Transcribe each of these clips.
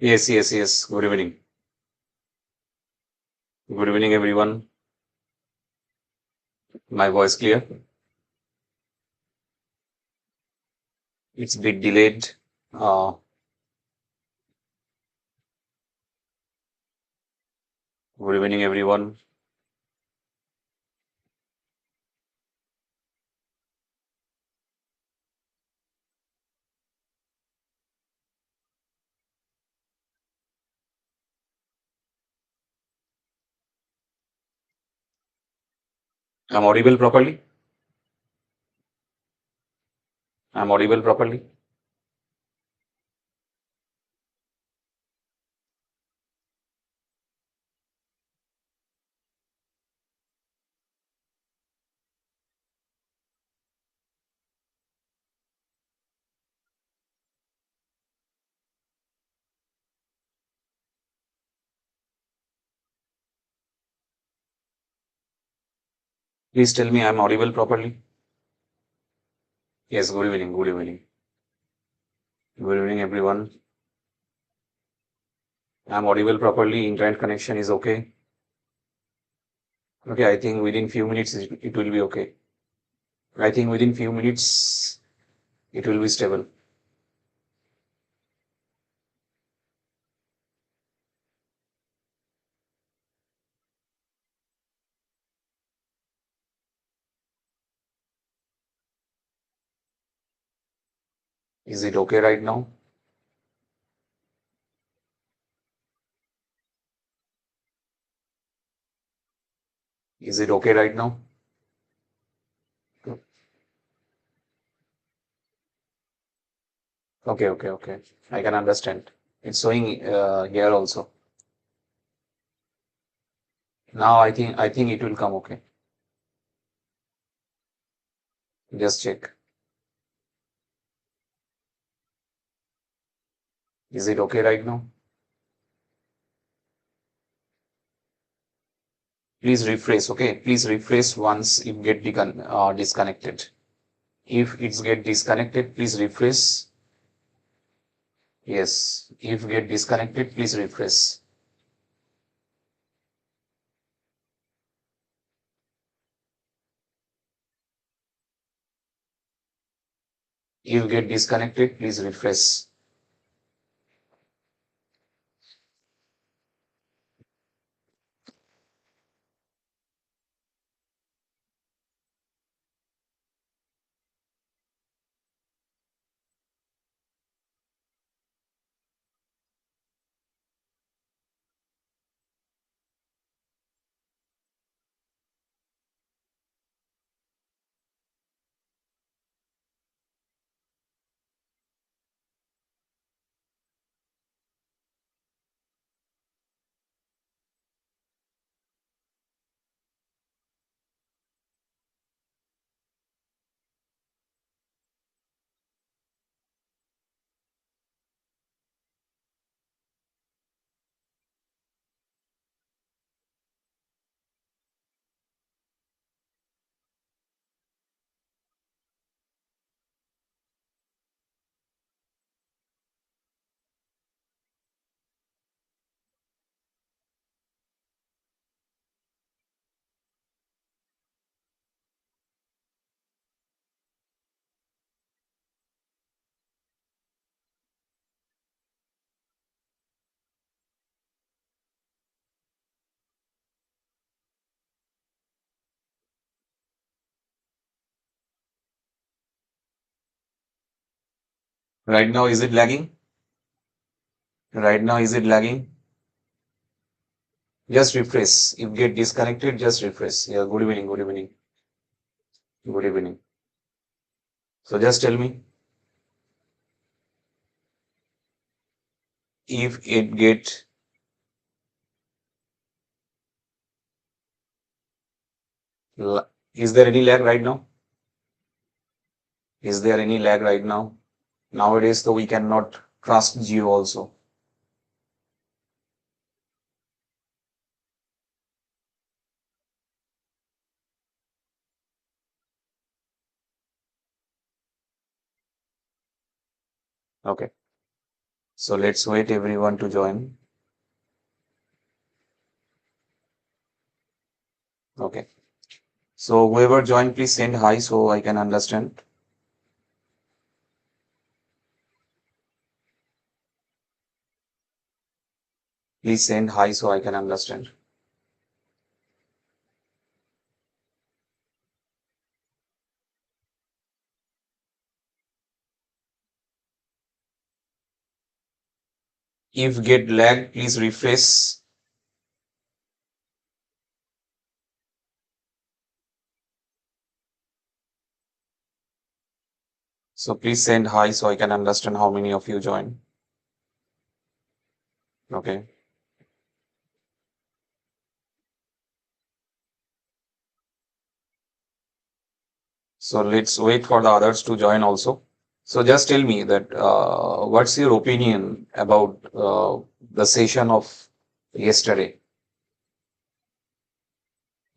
Yes, yes, yes. Good evening. Good evening, everyone. My voice clear? It's a bit delayed. Uh, Good evening, everyone. I'm audible properly? I'm audible properly? Please tell me I'm audible properly. Yes, good evening. Good evening. Good evening, everyone. I'm audible properly. Internet connection is okay. Okay, I think within few minutes it will be okay. I think within few minutes it will be stable. Is it okay right now? Is it okay right now? Okay, okay, okay. I can understand. It's showing here also. Now I think it will come okay. Just check. Is it okay right now? Please refresh. Okay. Please refresh once it get disconnected. If it's get disconnected, please refresh. Yes. If get disconnected, please refresh. If get disconnected, please refresh. Right now, is it lagging? Right now, is it lagging? Just refresh. If get disconnected, just refresh. Yeah. Good evening. Good evening. Good evening. So just tell me if it get. Is there any lag right now? Is there any lag right now? Nowadays, though, we cannot trust Geo also. Okay. So let's wait everyone to join. Okay. So whoever joined, please send hi so I can understand. Please send hi so I can understand. If get lag, please refresh. So please send hi so I can understand how many of you join. Okay. So let's wait for the others to join also. So just tell me that what's your opinion about the session of yesterday?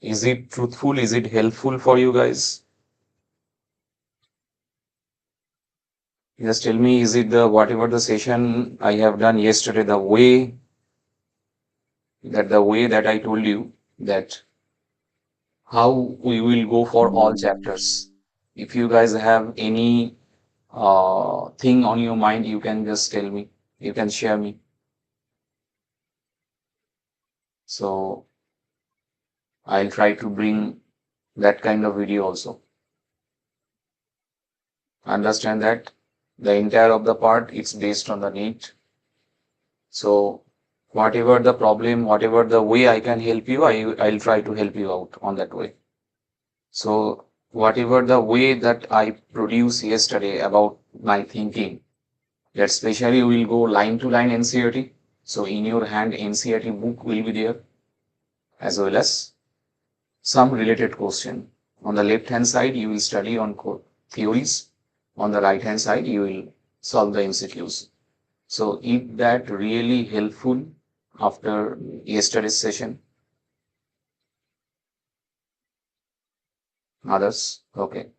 Is it truthful? Is it helpful for you guys? Just tell me, is it the whatever the session I have done yesterday, the way that I told you that how we will go for all chapters. If you guys have any thing on your mind, you can just tell me. You can share me. So I'll try to bring that kind of video also. Understand that the entire of the part it's based on the NEET. So whatever the problem, whatever the way I can help you, I'll try to help you out on that way. So whatever the way that I produced yesterday about my thinking, that especially will go line to line NCERT. So in your hand NCERT book will be there as well as some related question. On the left hand side you will study on theories. On the right hand side you will solve the MCQs. So if that really helpful after yesterday's session. Others? Okay.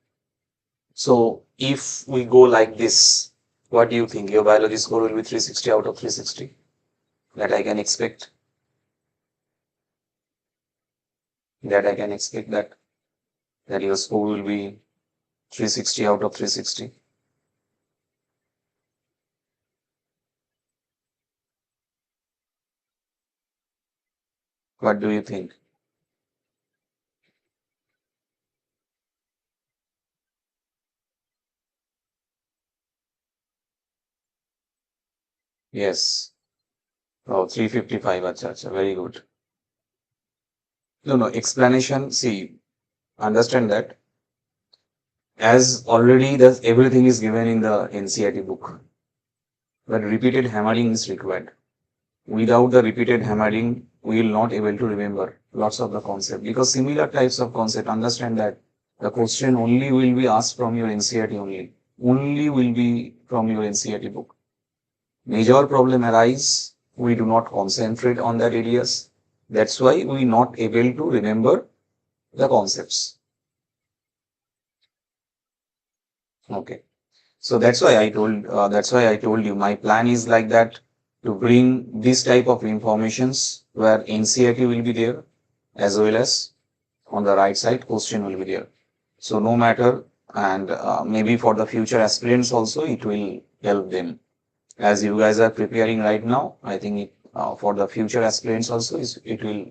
So if we go like this, what do you think? Your biology score will be 360 out of 360? That I can expect? That I can expect that your score will be 360 out of 360? What do you think? Yes. Oh, 355. Acha, acha. Very good. No, no. Explanation. See, understand that as already everything is given in the NCERT book, but repeated hammering is required. Without the repeated hammering, we will not able to remember lots of the concept because similar types of concept, understand that the question only will be asked from your NCERT only will be from your NCERT book. Major problem arise, we do not concentrate on that areas. That's why we not able to remember the concepts. Okay. So that's why I told you my plan is like that to bring this type of informations where NCERT will be there as well as on the right side question will be there. So no matter and maybe for the future aspirants also it will help them. As you guys are preparing right now, I think for the future aspirants also it will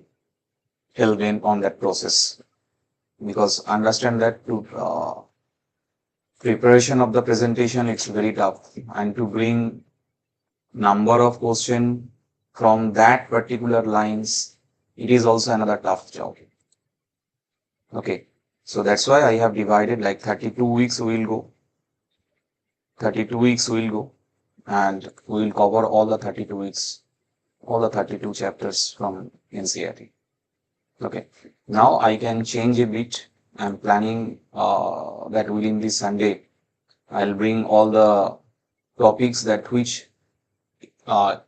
help them on that process because understand that to preparation of the presentation it's very tough and to bring number of question from that particular lines it is also another tough job. Okay, so that's why I have divided like 32 weeks we'll go 32 weeks we'll go and we will cover all the 32 weeks, all the 32 chapters from NCERT. Okay, now I can change a bit. I'm planning that within this Sunday I'll bring all the topics that which uh,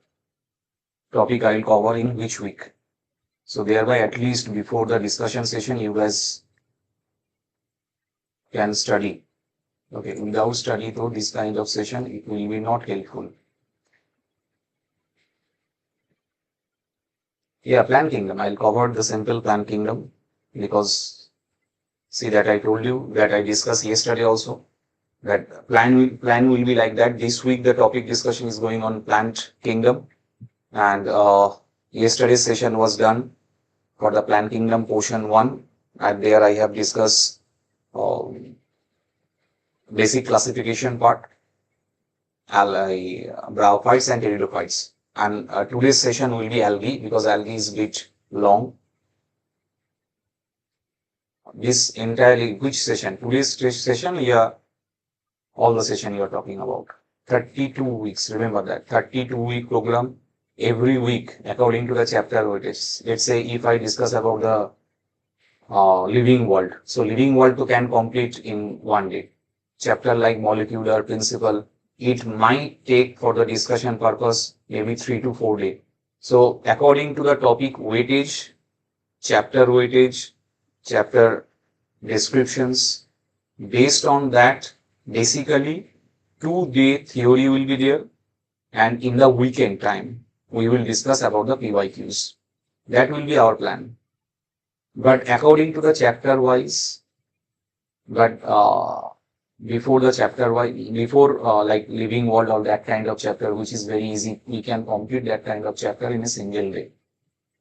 topic I'll cover in which week. So thereby at least before the discussion session you guys can study. Okay, without study though this kind of session it will be not helpful. Yeah, plant kingdom. I'll cover the simple plant kingdom because see that I told you that I discussed yesterday also that plan will be like that. This week the topic discussion is going on plant kingdom, and yesterday's session was done for the plant kingdom portion 1, and there I have discussed uh, basic classification part, bryophytes and pteridophytes. And today's session will be algae because algae is a bit long. This entirely, which session? Today's session, yeah, all the session you are talking about. 32 weeks, remember that. 32-week program, every week according to the chapter weightage. Let's say if I discuss about the living world. So living world to can complete in 1 day. Chapter like molecular principle, it might take for the discussion purpose maybe 3 to 4 days. So according to the topic weightage, chapter descriptions, based on that, basically 2-day theory will be there, and in the weekend time, we will discuss about the PYQs. That will be our plan. But according to the chapter wise, before the chapter wise, before like living world or that kind of chapter, which is very easy, we can complete that kind of chapter in a single day.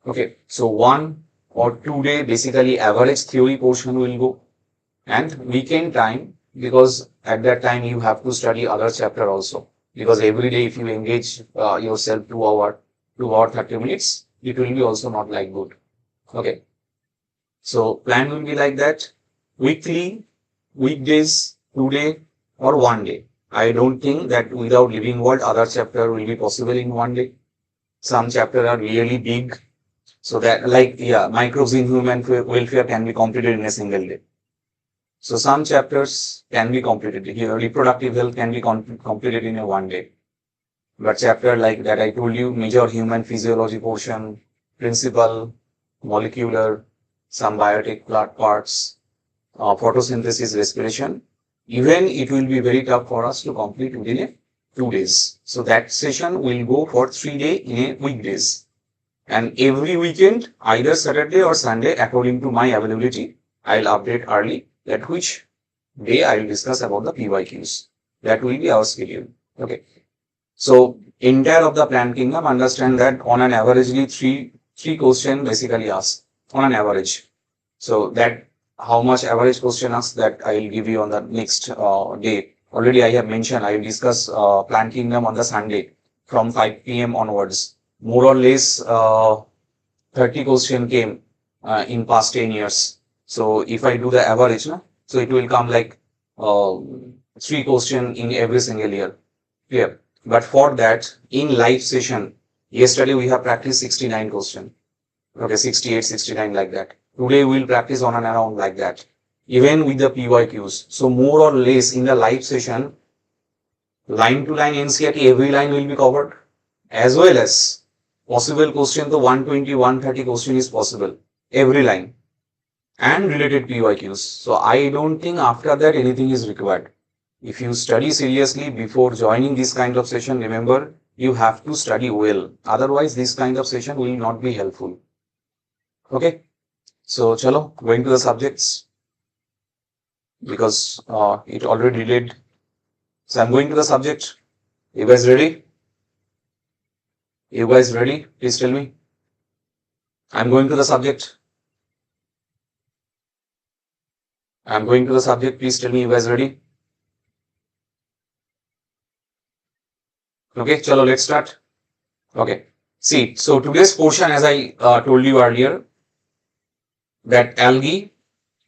Okay, so 1 or 2 day basically average theory portion will go, and weekend time, because at that time you have to study other chapter also, because every day if you engage yourself 2 hour 30 minutes, it will be also not like good. Okay, so plan will be like that. Weekly, weekdays, 2 day or 1 day. I don't think that without living world other chapter will be possible in 1 day. Some chapter are really big, so that like microbes in human welfare can be completed in a single day. So some chapters can be completed here. Reproductive health can be completed in a 1 day. But chapter like that I told you, major human physiology portion, principle, molecular, some biotic parts, photosynthesis, respiration, even it will be very tough for us to complete within 2 days. So that session will go for 3 days in a weekdays. And every weekend, either Saturday or Sunday, according to my availability, I'll update early that which day I will discuss about the PYQs. That will be our schedule. Okay. So entire of the plant kingdom, understand that on an averagely three question basically asked on an average. So that how much average question asked, that I will give you on the next day. Already I have mentioned I will discuss plant kingdom on the Sunday from 5 p.m. onwards. More or less 30 question came in past 10 years. So if I do the average, so it will come like 3 question in every single year. Clear? But for that, in live session, yesterday we have practiced 69 question. Okay, 68, 69 like that. Today we will practice on and around like that. Even with the PYQs. So more or less in the live session, line to line NCERT, every line will be covered. As well as possible question, the 120, 130 question is possible. Every line. And related PYQs. So I don't think after that anything is required. If you study seriously before joining this kind of session, remember, you have to study well. Otherwise, this kind of session will not be helpful. Okay. So, chalo, going to the subjects. Because it already delayed. So, I'm going to the subject. You guys ready? You guys ready? Please tell me. I'm going to the subject. I'm going to the subject. Please tell me, you guys ready? Okay, chalo, let's start. Okay. See, so today's portion, as I told you earlier, that algae,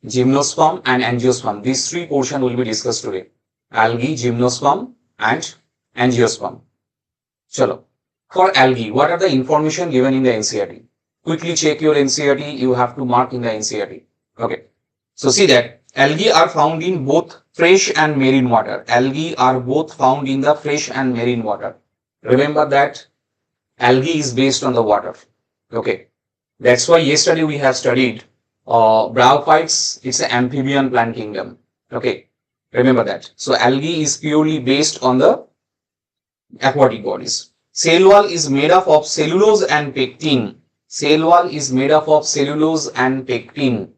gymnosperm and angiosperm, these 3 portions will be discussed today. Algae, gymnosperm and angiosperm. Chalo. For algae, what are the information given in the NCERT? Quickly check your NCERT, you have to mark in the NCERT. Okay. So see that algae are found in both fresh and marine water. Algae are both found in the fresh and marine water. Remember that algae is based on the water. Okay. That's why yesterday we have studied bryophytes. It's an amphibian plant kingdom. Okay. Remember that. So algae is purely based on the aquatic bodies. Cell wall is made up of cellulose and pectin. Cell wall is made up of cellulose and pectin.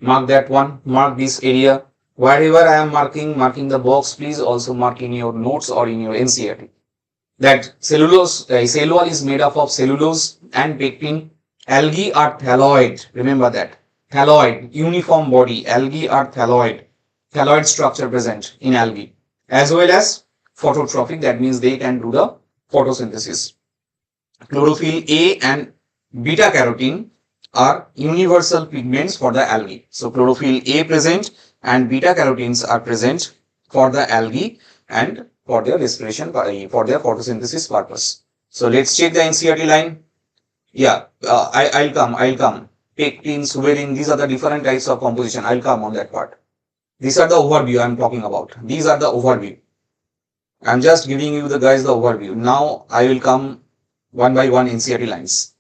Mark that one, mark this area. Wherever I am marking the box, please also mark in your notes or in your NCERT. That cellulose, cell wall is made up of cellulose and pectin. Algae are thalloid, remember that. Thalloid, uniform body, algae are thalloid. Thalloid structure present in algae. As well as phototrophic, that means they can do the photosynthesis. Chlorophyll A and beta carotene are universal pigments for the algae. So chlorophyll A present and beta carotenes are present for the algae and for their respiration, for their photosynthesis purpose. So let's check the NCERT line. Yeah, I'll come. Pectin, suberin, these are the different types of composition. I'll come on that part. These are the overview I'm talking about. These are the overview. I'm just giving you the overview. Now I will come one by one NCERT lines.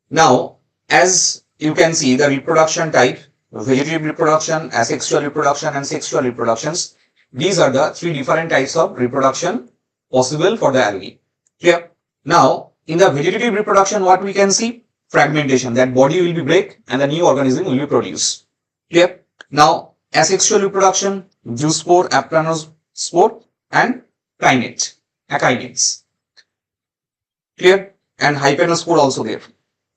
Now, as you can see, the reproduction type, vegetative reproduction, asexual reproduction and sexual reproductions. These are the three different types of reproduction possible for the algae. Clear? Now, in the vegetative reproduction, what we can see? Fragmentation, that body will be break and the new organism will be produced. Clear? Now, asexual reproduction, zoospore, aptanospore and kinate, akinates. Clear? And hypenospore also there.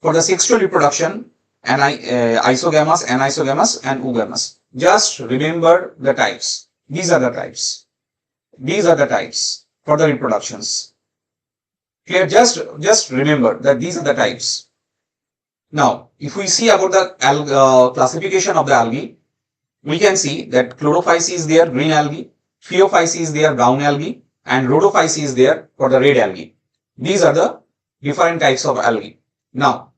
For the sexual reproduction, isogamous, anisogamous and oogamous. Just remember the types. These are the types. These are the types for the reproductions. Clear? Just remember that these are the types. Now, if we see about the classification of the algae, we can see that chlorophyce is there, green algae, phaeophyce is there, brown algae, and rhodophyce is there for the red algae. These are the different types of algae. Now,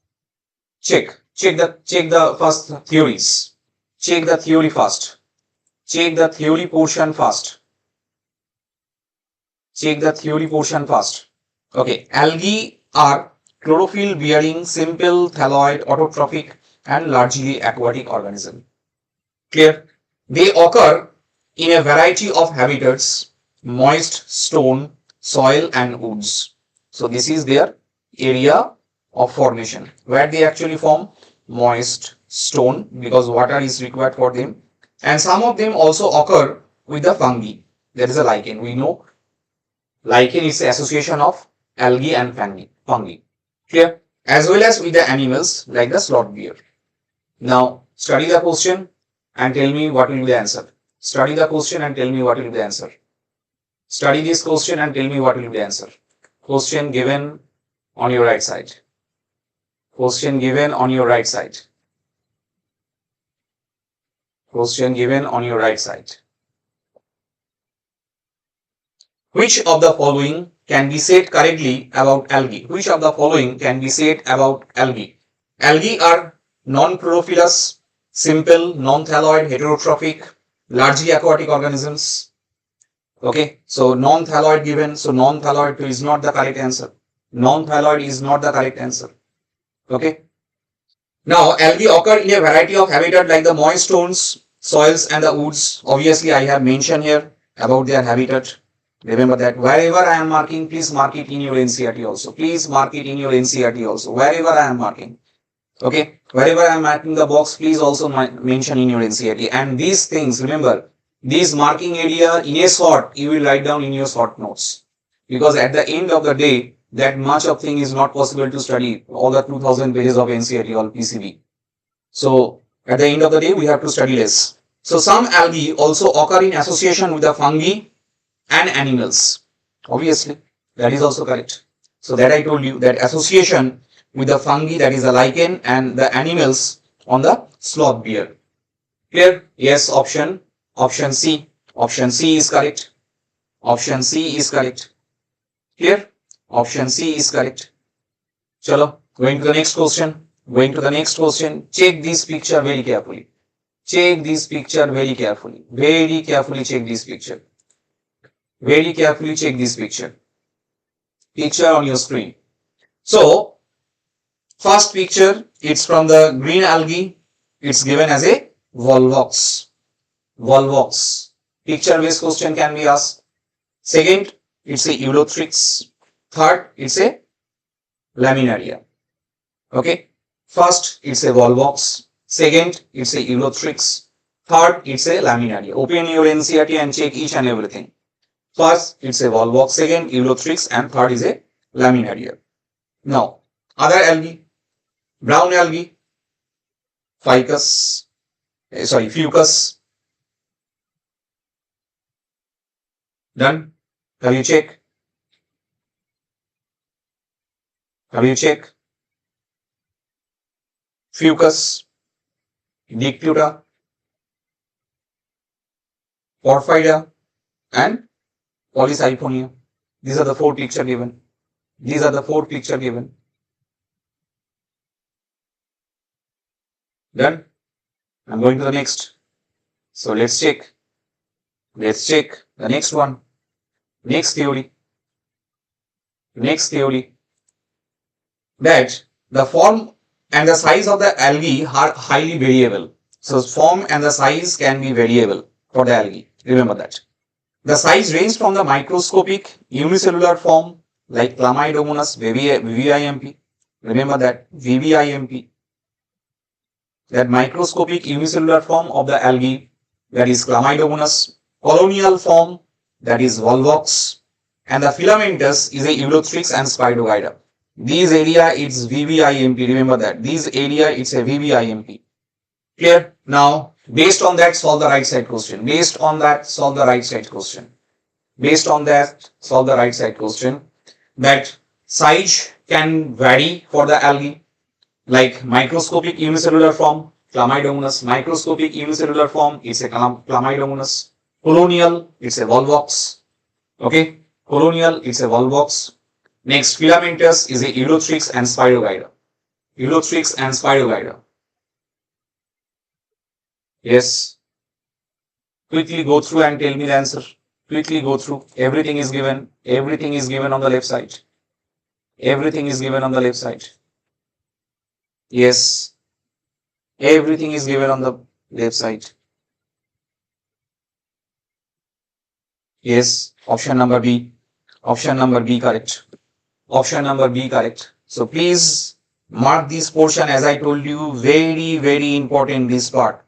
check the first theories. Check the theory first. Check the theory portion first. Check the theory portion first. Okay, algae are chlorophyll bearing, simple, thalloid, autotrophic and largely aquatic organism. Clear? They occur in a variety of habitats, moist, stone, soil and woods. So this is their area of formation. Where they actually form? Moist, stone, because water is required for them. And some of them also occur with the fungi. There is a lichen. We know lichen is the association of algae and fungi. Clear? As well as with the animals like the sloth bear. Now, study the question and tell me what will be the answer. Study the question and tell me what will be the answer. Study this question and tell me what will be the answer. Question given on your right side. Question given on your right side. Question given on your right side. Which of the following can be said correctly about algae? Which of the following can be said about algae? Algae are non-chlorophyllous, simple, non-thalloid, heterotrophic, largely aquatic organisms. Okay, so non-thalloid given, so non-thalloid is not the correct answer. Non-thalloid is not the correct answer. Okay. Now, algae occur in a variety of habitat like the moist stones, soils and the woods. Obviously, I have mentioned here about their habitat. Remember that wherever I am marking, please mark it in your NCERT also. Please mark it in your NCERT also. Wherever I am marking. Okay. Wherever I am marking the box, please also mention in your NCERT. And these things, remember, this marking area in a sort, you will write down in your short notes. Because at the end of the day, that much of thing is not possible to study all the 2000 pages of NCERT or PCB. So at the end of the day, we have to study less. So some algae also occur in association with the fungi and animals. Obviously, that is also correct. So that I told you that association with the fungi, that is the lichen, and the animals on the sloth bear. Clear? Yes, option C. Option C is correct. Option C is correct. Clear? Option C is correct. Chalo, going to the next question. Going to the next question. Check this picture very carefully. Check this picture very carefully. Very carefully check this picture. Very carefully check this picture. Picture on your screen. So, first picture, it's from the green algae. It's given as a volvox. Volvox. Picture based question can be asked. Second, it's a Eulothrix. Third, it's a laminaria. Okay. First, it's a Volvox. Second, it's a Eulothrix. Third, it's a Laminaria. Open your NCERT and check each and everything. First, it's a Volvox. Second, Eulothrix, and third is a Laminaria. Now, other algae, brown algae, fucus. Done. Have you checked? Fucus, Dictuta, Porphyria, and Polysiphonia. These are the four picture given. Done. I'm going to the next. So let's check the next one. Next theory. That the form and the size of the algae are highly variable. So form and the size can be variable for the algae. Remember that. The size range from the microscopic unicellular form like Chlamydomonas VVIMP. Remember that VVIMP. That microscopic unicellular form of the algae, that is Chlamydomonas. Colonial form, that is Volvox. And the filamentous is a Eulothrix and Spirogyra. These area it's VVIMP. Remember that. These area it's a VVIMP. Clear? Now, based on that, solve the right side question. That size can vary for the algae, like microscopic unicellular form, Chlamydomonas. Microscopic unicellular form is a Chlamydomonas. Colonial, it's a Volvox. Okay, colonial, it's a Volvox. Next, filamentous is a Eulothrix and Spirogyra. Yes. Quickly go through and tell me the answer. Everything is given on the left side. Yes. Everything is given on the left side. Yes. Option number B correct. So please mark this portion, as I told you, very important, this part.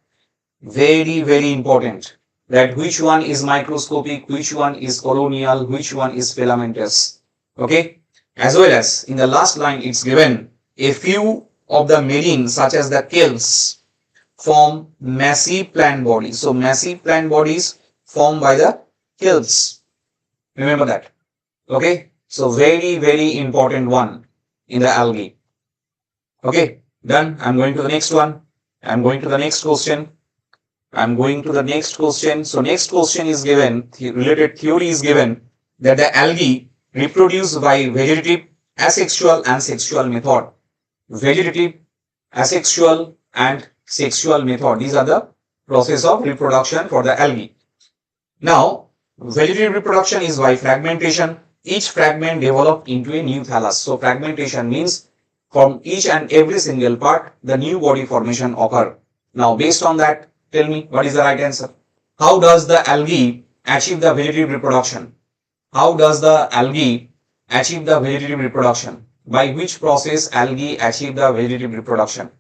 Very important. That which one is microscopic, which one is colonial, which one is filamentous. Okay. As well as in the last line, it's given a few of the marine, such as the kelps, form massive plant bodies. So massive plant bodies formed by the kelps. Remember that. Okay. So very important one in the algae. Okay. Done. I'm going to the next one. So next question is given, related theory is given, that the algae reproduce by vegetative, asexual and sexual method. Vegetative, asexual and sexual method. These are the process of reproduction for the algae. Now, vegetative reproduction is by fragmentation. Each fragment developed into a new thallus. So fragmentation means from each and every single part, the new body formation occur. Now, based on that, tell me what is the right answer. How does the algae achieve the vegetative reproduction? By which process algae achieve the vegetative reproduction?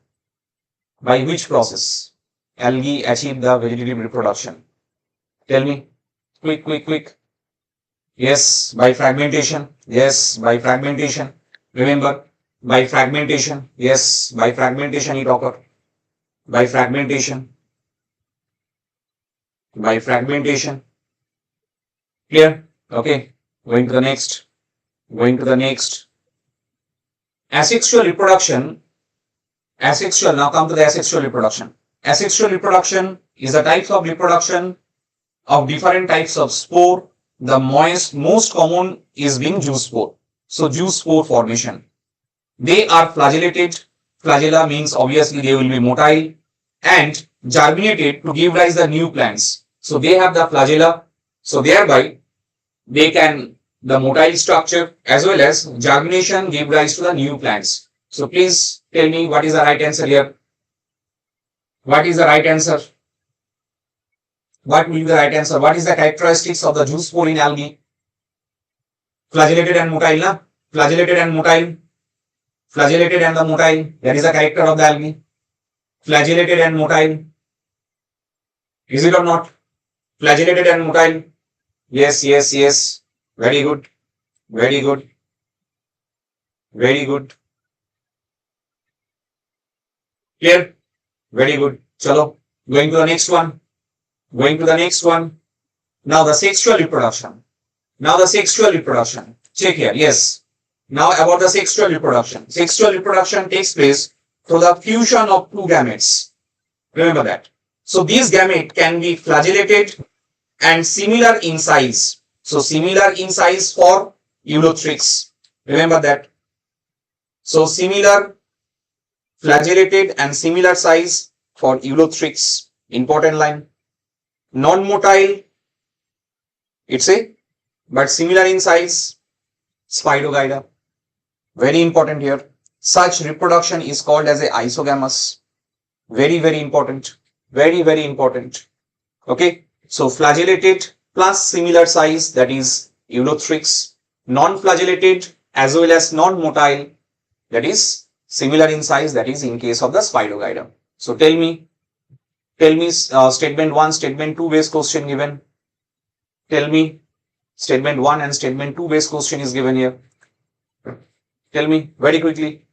Tell me. Quick. Yes, by fragmentation. Remember, by fragmentation. Yes, by fragmentation it occurs. By fragmentation. Clear? Okay. Going to the next. Asexual reproduction. Now come to the asexual reproduction. Asexual reproduction is a type of reproduction of different types of spore. The most common is being juice spore. So juice spore formation. They are flagellated. Flagella means obviously they will be motile and germinated to give rise the new plants. So they have the flagella. So thereby they can the motile structure as well as germination give rise to the new plants. So please tell me what is the right answer here. What is the right answer? What will be the right answer? What is the characteristics of the juice spore in algae? Flagellated and motile, na? Flagellated and motile. Flagellated and the motile, that is the character of the algae. Flagellated and motile. Is it or not? Flagellated and motile. Yes, yes, yes. Very good. Very good. Very good. Clear? Very good. Chalo. Going to the next one. Going to the next one. Now the sexual reproduction. Now the sexual reproduction. Check here. Yes. Now about the sexual reproduction. Sexual reproduction takes place through the fusion of two gametes. Remember that. So these gametes can be flagellated and similar in size. So similar in size for eulothrix. Remember that. So similar, flagellated and similar size for eulothrix. Important line. Non-motile, it's a, but similar in size, Spirogyra. Very important here. Such reproduction is called as a isogamous. Very, very important. Very, very important. Okay. So flagellated plus similar size, that is eulothrix. Non-flagellated as well as non-motile, that is similar in size, that is in case of the Spirogyra. So tell me statement 1, statement 2 based question given. Tell me statement 1 and statement 2 based question is given here. Tell me very quickly.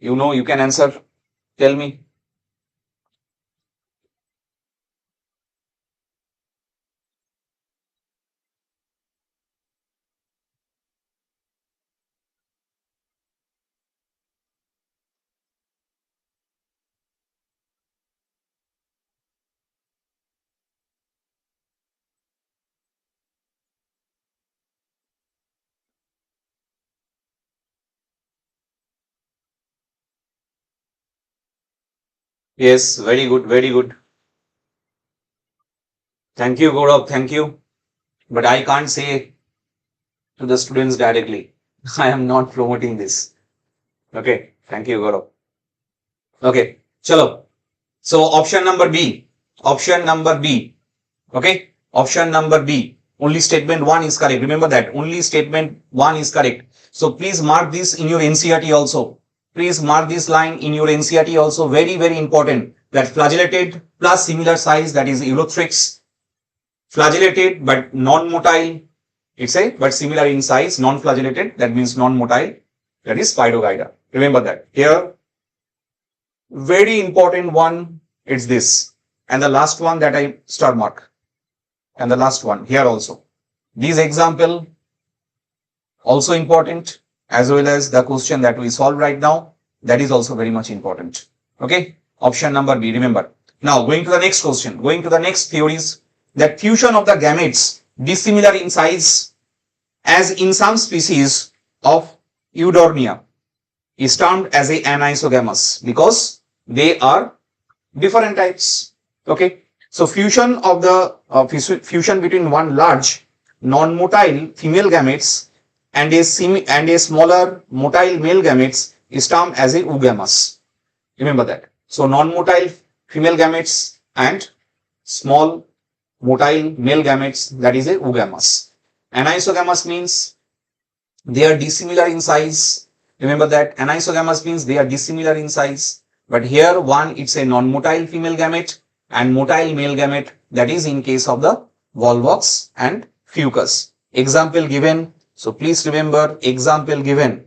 You know you can answer. Tell me. Yes, very good, very good. Thank you, Gaurav. Thank you. But I can't say to the students directly. I am not promoting this. Okay. Thank you, Gaurav. Okay. Chalo. So option number B. Option number B. Okay. Option number B. Only statement 1 is correct. Remember that. Only statement 1 is correct. So please mark this in your NCERT also. Please mark this line in your NCERT also. Very, very important. That flagellated plus similar size, that is eulothrix. Flagellated but non-motile. It's a but similar in size. Non-flagellated, that means non-motile. That is Spirogyra. Remember that. Here, very important one, it's this. And the last one that I star mark. And the last one here also. These example also important, as well as the question that we solve right now. That is also very much important. Okay. Option number B, remember. Now going to the next question. Going to the next theories. That fusion of the gametes dissimilar in size as in some species of Eudornia is termed as a anisogamous because they are different types. Okay. So fusion of the fusion between one large non-motile female gametes and a smaller motile male gametes is termed as a oogamous. Remember that. So non-motile female gametes and small motile male gametes, that is a oogamous. Anisogamous means they are dissimilar in size. Remember that. Anisogamous means they are dissimilar in size. But here one, it's a non-motile female gamete and motile male gamete, that is in case of the volvox and fucus. Example given. So please remember, example given.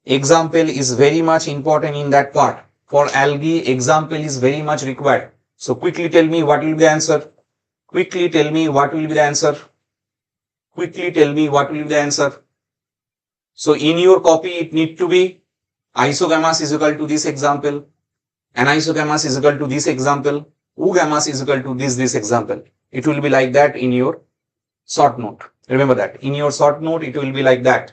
Example is very much important in that part. For algae, example is very much required. So quickly tell me what will be the answer. Quickly tell me what will be the answer. Quickly tell me what will be the answer. So in your copy, it need to be isogamous is equal to this example. Anisogamous is equal to this example. Oogamous is equal to this example. It will be like that in your short note. Remember that. In your short note, it will be like that.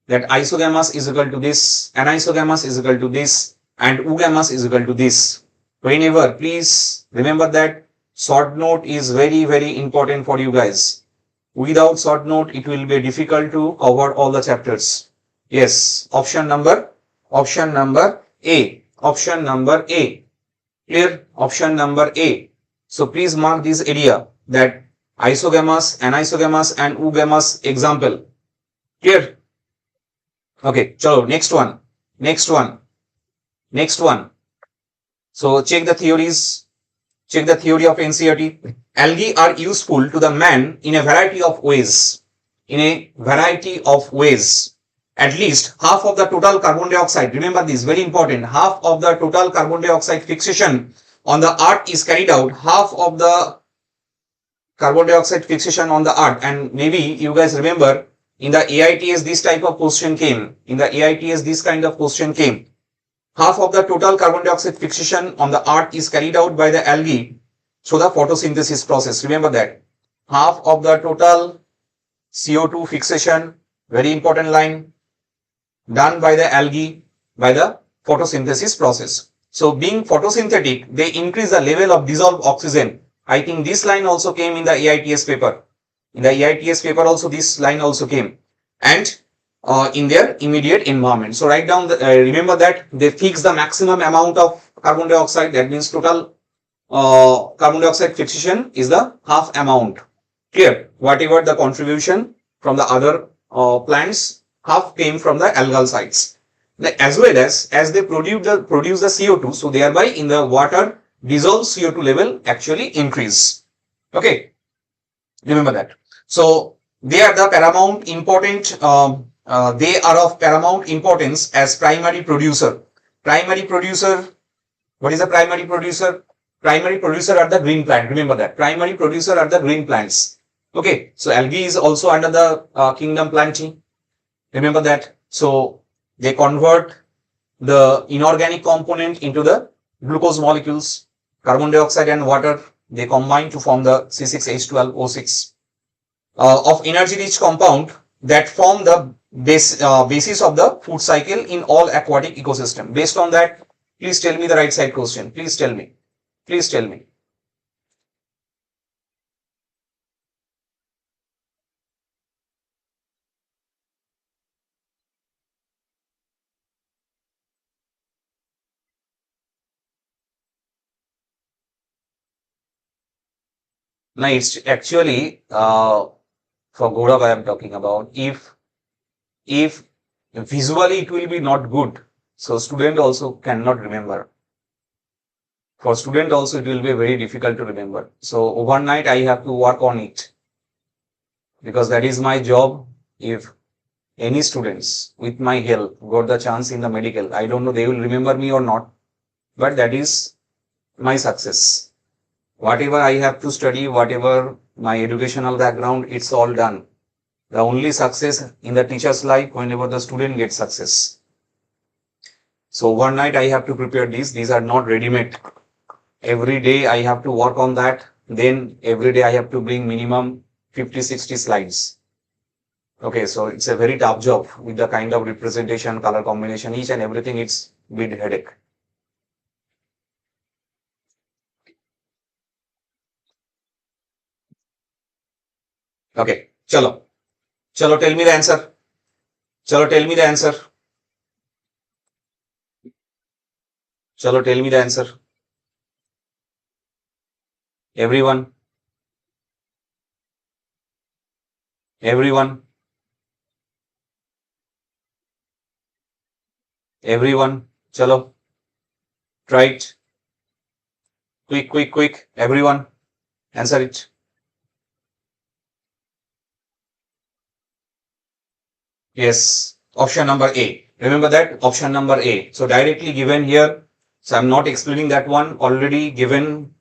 That isogamous is equal to this, anisogamous is equal to this, and oogamous is equal to this. Whenever, please remember that short note is very, very important for you guys. Without short note, it will be difficult to cover all the chapters. Yes, option number A. Option number A. Clear? Option number A. So please mark this area that isogamous, anisogamous and oogamous example. Clear? Okay, chalo, next one. Next one. So check the theories. Check the theory of NCERT. Algae are useful to the man in a variety of ways. At least half of the total carbon dioxide, remember this, very important, half of the total carbon dioxide fixation on the earth is carried out, half of the carbon dioxide fixation on the earth. And maybe you guys remember in the AITS this type of question came. Half of the total carbon dioxide fixation on the earth is carried out by the algae through the photosynthesis process. Remember that. Half of the total CO2 fixation, very important line, done by the algae by the photosynthesis process. So being photosynthetic, they increase the level of dissolved oxygen. I think this line also came in the AITS paper. In the AITS paper also this line also came. And in their immediate environment. So write down, remember that they fix the maximum amount of carbon dioxide. That means total carbon dioxide fixation is the half amount. Clear? Whatever the contribution from the other plants, half came from the algal sites. As well as they produce the CO2, so thereby in the water dissolved CO2 level actually increase. Okay, remember that. So they are the paramount important. They are of paramount importance as primary producer. Primary producer. What is a primary producer? Primary producer are the green plant. Remember that. Primary producer are the green plants. Okay. So algae is also under the kingdom plantae. Remember that. So they convert the inorganic component into the glucose molecules, carbon dioxide and water. They combine to form the C6H12O6 of energy rich compound that form the basis of the food cycle in all aquatic ecosystem. Based on that, please tell me the right side question. Please tell me. Now it's actually for Gaurav I am talking about. If visually it will be not good, so student also cannot remember. For student also it will be very difficult to remember. So overnight I have to work on it, because that is my job. If any students with my help got the chance in the medical, I don't know they will remember me or not, but that is my success. Whatever I have to study, whatever my educational background, it's all done. The only success in the teacher's life whenever the student gets success. So overnight I have to prepare these. These are not ready-made. Every day I have to work on that. Then every day I have to bring minimum 50-60 slides. Okay, so it's a very tough job with the kind of representation, color combination, each and everything. It's big headache. Okay, chalo, tell me the answer. Chalo, tell me the answer. Chalo, tell me the answer. Everyone. Chalo. Try it. Quick. Everyone. Answer it. Yes. Option number A. Remember that? Option number A. So directly given here. So I'm not explaining that one. Already given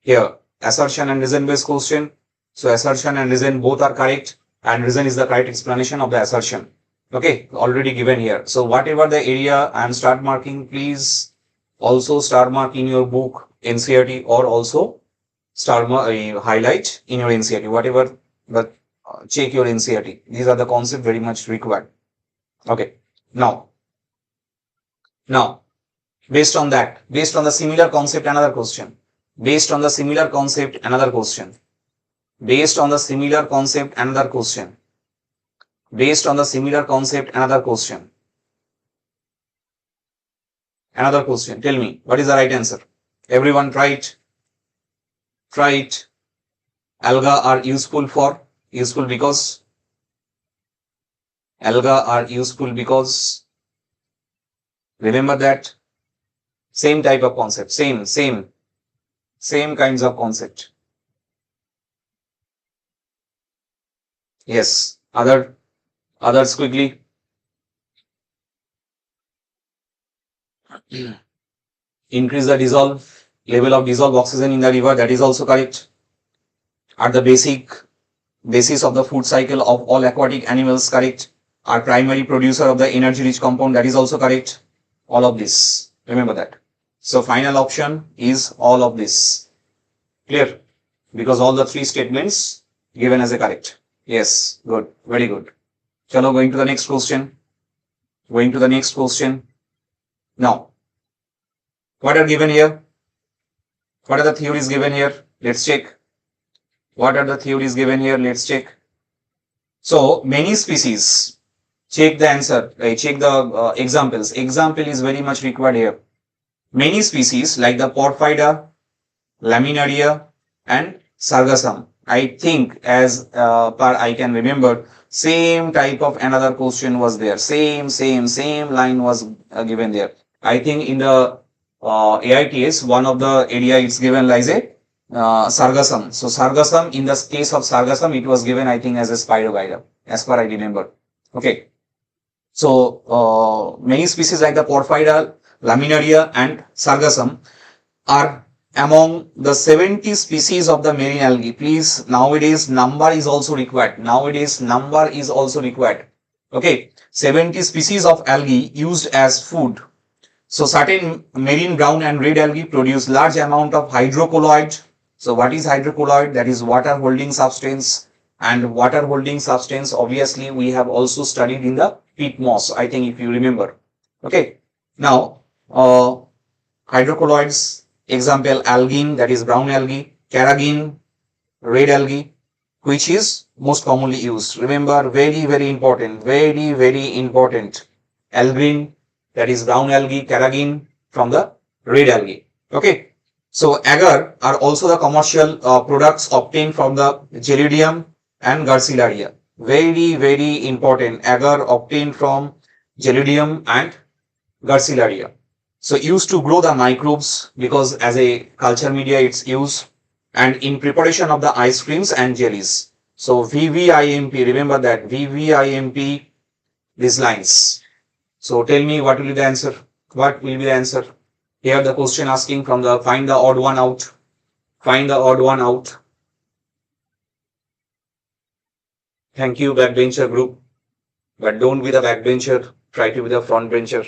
here. Assertion and reason based question. So assertion and reason both are correct. And reason is the correct explanation of the assertion. Okay. Already given here. So whatever the area I am start marking, please also star mark in your book NCERT, or also star highlight in your NCERT, whatever, but check your NCERT. These are the concepts very much required. Okay. Now, based on the similar concept, another question. Based on the similar concept, another question. Based on the similar concept, another question. Based on the similar concept, another question. Another question. Tell me, what is the right answer? Everyone try it. Try it. Alga are useful because alga are useful because Remember that? Same type of concept. Same kinds of concept. Yes. Others quickly. Increase the level of dissolved oxygen in the river. That is also correct. Are the basis of the food cycle of all aquatic animals correct? Are primary producer of the energy rich compound. That is also correct. All of this. Remember that. So final option is all of this. Clear? Because all the three statements given as a correct. Yes. Good. Very good. Chalo, going to the next question. Now, what are given here? What are the theories given here? Let's check. What are the theories given here? Let's check. So, many species. Check the answer. Check the examples. Example is very much required here. Many species like the Porphyra, Laminaria and Sargassum. I think as per I can remember, same type of another question was there. Same line was given there. I think in the AITS, one of the area it's given like a Sargassum. So Sargassum, in the case of Sargassum, it was given I think as a Spirogyra, as per I remember. Okay. So many species like the Porphyra, Laminaria and Sargassum are among the 70 species of the marine algae. Please, nowadays number is also required. Okay, 70 species of algae used as food. So certain marine brown and red algae produce large amount of hydrocolloid. So what is hydrocolloid? That is water holding substance. And water holding substance, obviously we have also studied in the peat moss, I think, if you remember. Okay, now hydrocolloids, example algin, that is brown algae, carrageen, red algae, which is most commonly used. Remember, very important. Algin, that is brown algae, carrageen from the red algae. Okay, so agar are also the commercial products obtained from the Gelidium and Garcilaria. Very important. Agar obtained from Gelidium and Garcilaria. So used to grow the microbes because as a culture media it's used, and in preparation of the ice creams and jellies. So VVIMP, remember that VVIMP, these lines. So tell me what will be the answer? Here the question asking from the find the odd one out. Thank you, backbencher group. But don't be the backbencher, try to be the front bencher.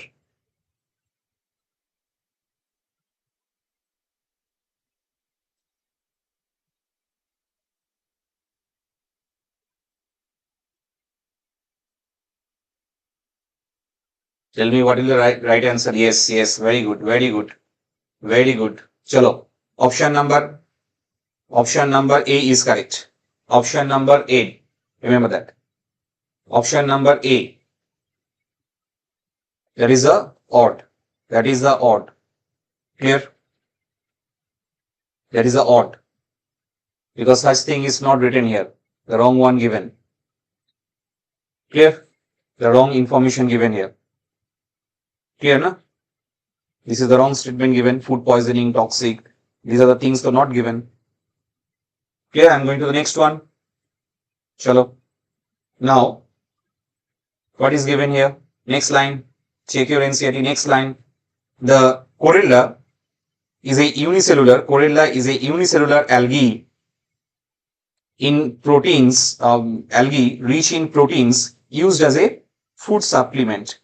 Tell me what is the right answer. Yes, very good. Chalo. Option number A is correct. Option number A. Remember that. Option number A. That is the odd. Clear? That is the odd. Because such thing is not written here. The wrong one given. Clear? The wrong information given here. Clear, na? This is the wrong statement given. Food poisoning, toxic. These are the things that are not given. Clear? I'm going to the next one. Chalo. Now, what is given here? Next line. Check your NCERT. Next line. The Corella is a unicellular algae in proteins, algae rich in proteins used as a food supplement,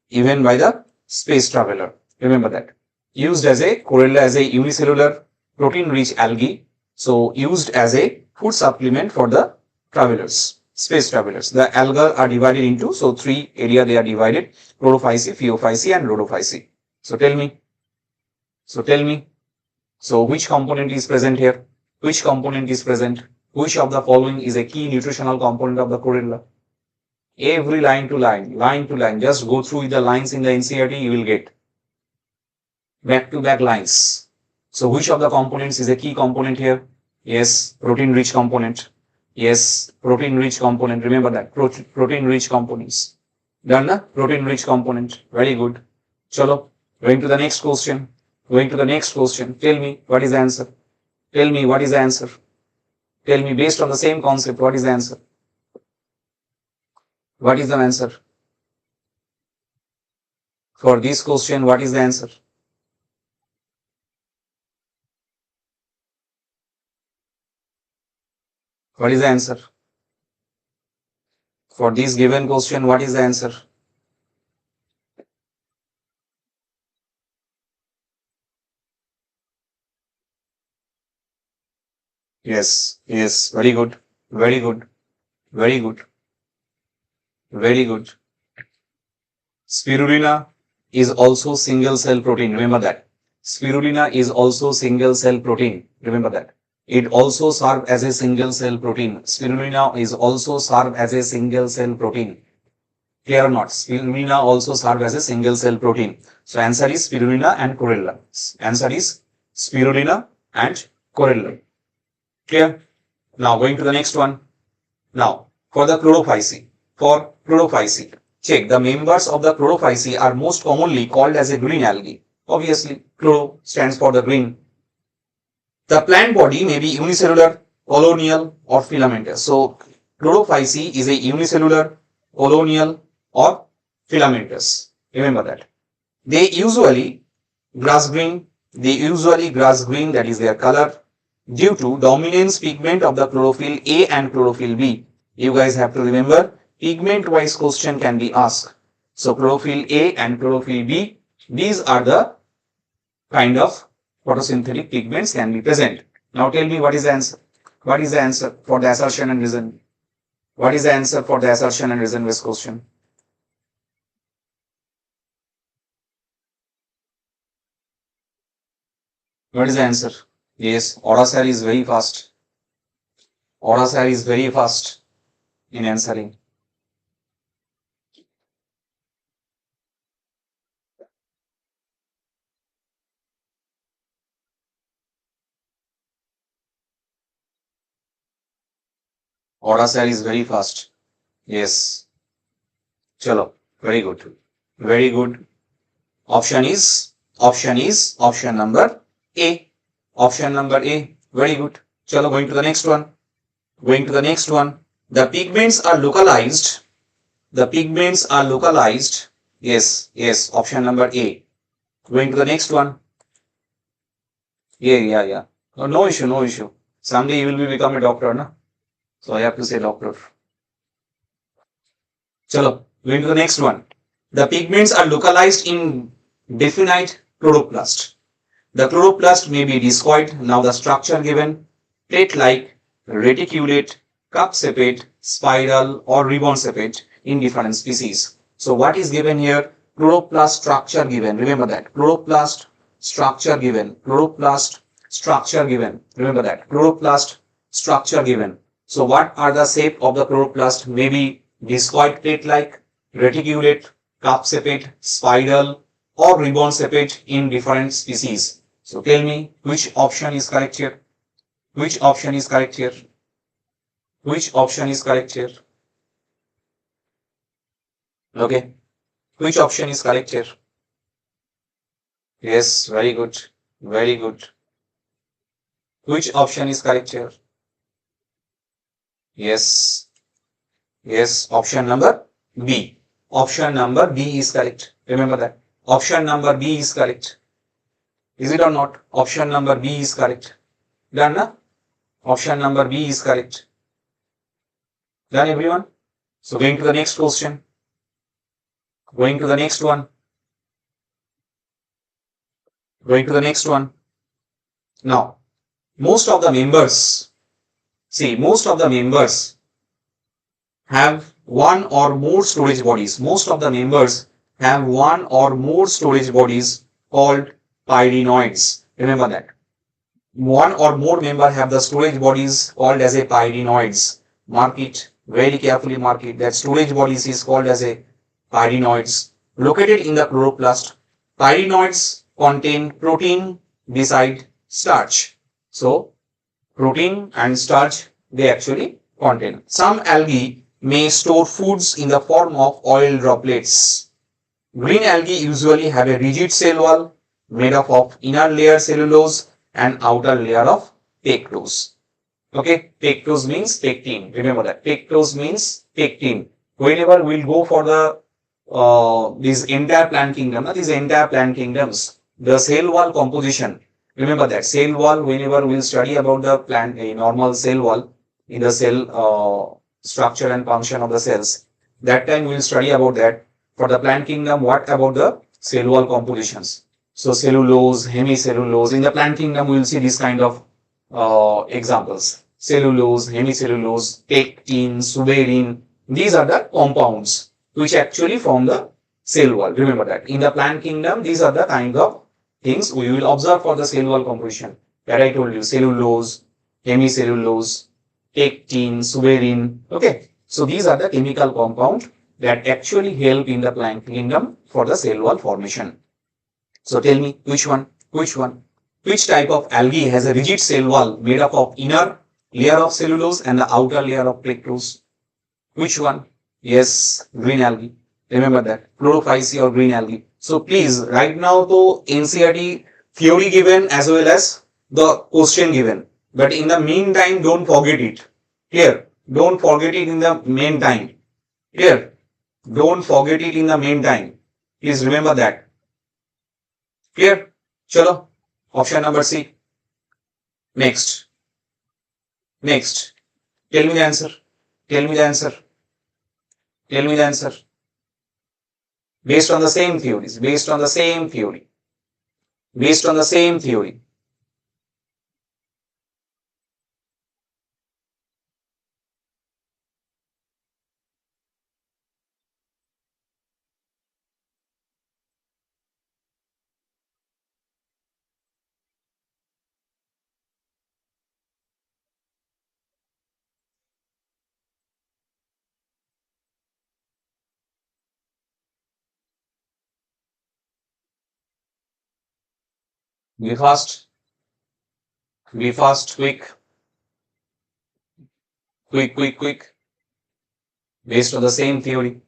even by the space traveler. Remember that. Used as a Corella as a unicellular protein rich algae. So used as a food supplement for the travelers, space travelers. The algae are divided into, so three area they are divided: Chlorophyceae, Phaeophyceae and Rhodophyceae. So tell me. So which component is present here? Which of the following is a key nutritional component of the Corella? Every line to line. Just go through the lines in the NCERT, you will get back to back lines. So which of the components is a key component here? Yes, protein rich component. Remember that. Protein rich components. Done na? Protein rich component. Very good. Chalo, going to the next question. Going to the next question. Tell me what is the answer. Tell me what is the answer. Tell me based on the same concept, what is the answer? What is the answer? For this question, what is the answer? What is the answer? For this given question, what is the answer? Yes, yes, very good, very good, very good, very good. Spirulina is also single cell protein. Remember that. Spirulina is also single cell protein. Remember that. It also serves as a single cell protein. Spirulina is also served as a single cell protein. Clear or not? Spirulina also serves as a single cell protein. So answer is spirulina and chlorella. Answer is spirulina and chlorella. Clear? Now going to the next one. Now for the chlorophyce. For chlorophyce. Check, the members of the chlorophyce are most commonly called as a green algae. Obviously, chloro stands for the green. The plant body may be unicellular, colonial or filamentous. So, chlorophyce is a unicellular, colonial or filamentous. Remember that. They usually grass green, that is their color, due to dominance pigment of the chlorophyll A and chlorophyll B. You guys have to remember, pigment wise question can be asked. So chlorophyll A and chlorophyll B, these are the kind of photosynthetic pigments can be present. Now tell me what is the answer? What is the answer for the assertion and reason? What is the answer for the assertion and reason based question? What is the answer? Yes, ABSIR is very fast. ABSIR is very fast in answering. ABSIR is very fast. Yes. Chalo. Very good. Very good. Option number A. Option number A. Very good. Chalo, going to the next one. Going to the next one. The pigments are localized. The pigments are localized. Yes, yes. Option number A. Going to the next one. Yeah. Oh, no issue, no issue. Someday you will become a doctor, na? So I have to say doctor. Chalo, going to the next one. The pigments are localized in definite chloroplast. The chloroplast may be discoid. Now the structure given, plate-like, reticulate, cup sepate, spiral or ribbon sepate in different species. So what is given here? Chloroplast structure given. Remember that. Chloroplast structure given. Chloroplast structure given. Remember that. Chloroplast structure given. So what are the shape of the chloroplast? Maybe discoid plate-like, reticulate, cup sepate, spiral or ribbon sepate in different species. So tell me which option is correct here? Which option is correct here? Which option is correct here? Okay. Which option is correct here? Yes, very good. Very good. Which option is correct here? Yes. Yes, option number B. Option number B is correct. Remember that. Option number B is correct. Is it or not? Option number B is correct. Done, na? Option number B is correct. Done, everyone? So going to the next question. Going to the next one. Going to the next one. Now, most of the members have one or more storage bodies. Most of the members have one or more storage bodies called pyrenoids. Remember that. One or more member have the storage bodies called as a pyrenoids. Mark it, very carefully mark it. That storage bodies is called as a pyrenoids. Located in the chloroplast. Pyrenoids contain protein beside starch. So, protein and starch they actually contain. Some algae may store foods in the form of oil droplets. Green algae usually have a rigid cell wall made up of inner layer cellulose and outer layer of pectose. Okay, pectose means pectin. Remember that. Pectose means pectin. Whenever we'll go for the these entire plant kingdom, these entire plant kingdoms, the cell wall composition. Remember that cell wall. Whenever we'll study about the plant, a normal cell wall in the cell structure and function of the cells, that time we'll study about that. For the plant kingdom, what about the cell wall compositions? So cellulose, hemicellulose. In the plant kingdom, we will see this kind of examples. Cellulose, hemicellulose, pectin, suberin. These are the compounds which actually form the cell wall. Remember that. In the plant kingdom, these are the kind of things we will observe for the cell wall composition. That I told you, cellulose, hemicellulose, pectin, suberin. Okay. So these are the chemical compounds that actually help in the plant kingdom for the cell wall formation. So tell me which one? Which type of algae has a rigid cell wall made up of inner layer of cellulose and the outer layer of pectose? Which one? Yes, green algae. Remember that. Chlorophyceae or green algae. So please, right now to NCERT theory given as well as the question given. But in the meantime, don't forget it. Clear? Don't forget it in the meantime. Clear? Don't forget it in the meantime. Please remember that. Clear? Chalo. Option number C. Next. Tell me the answer. Based on the same theories. Be fast, quick. Based on the same theory.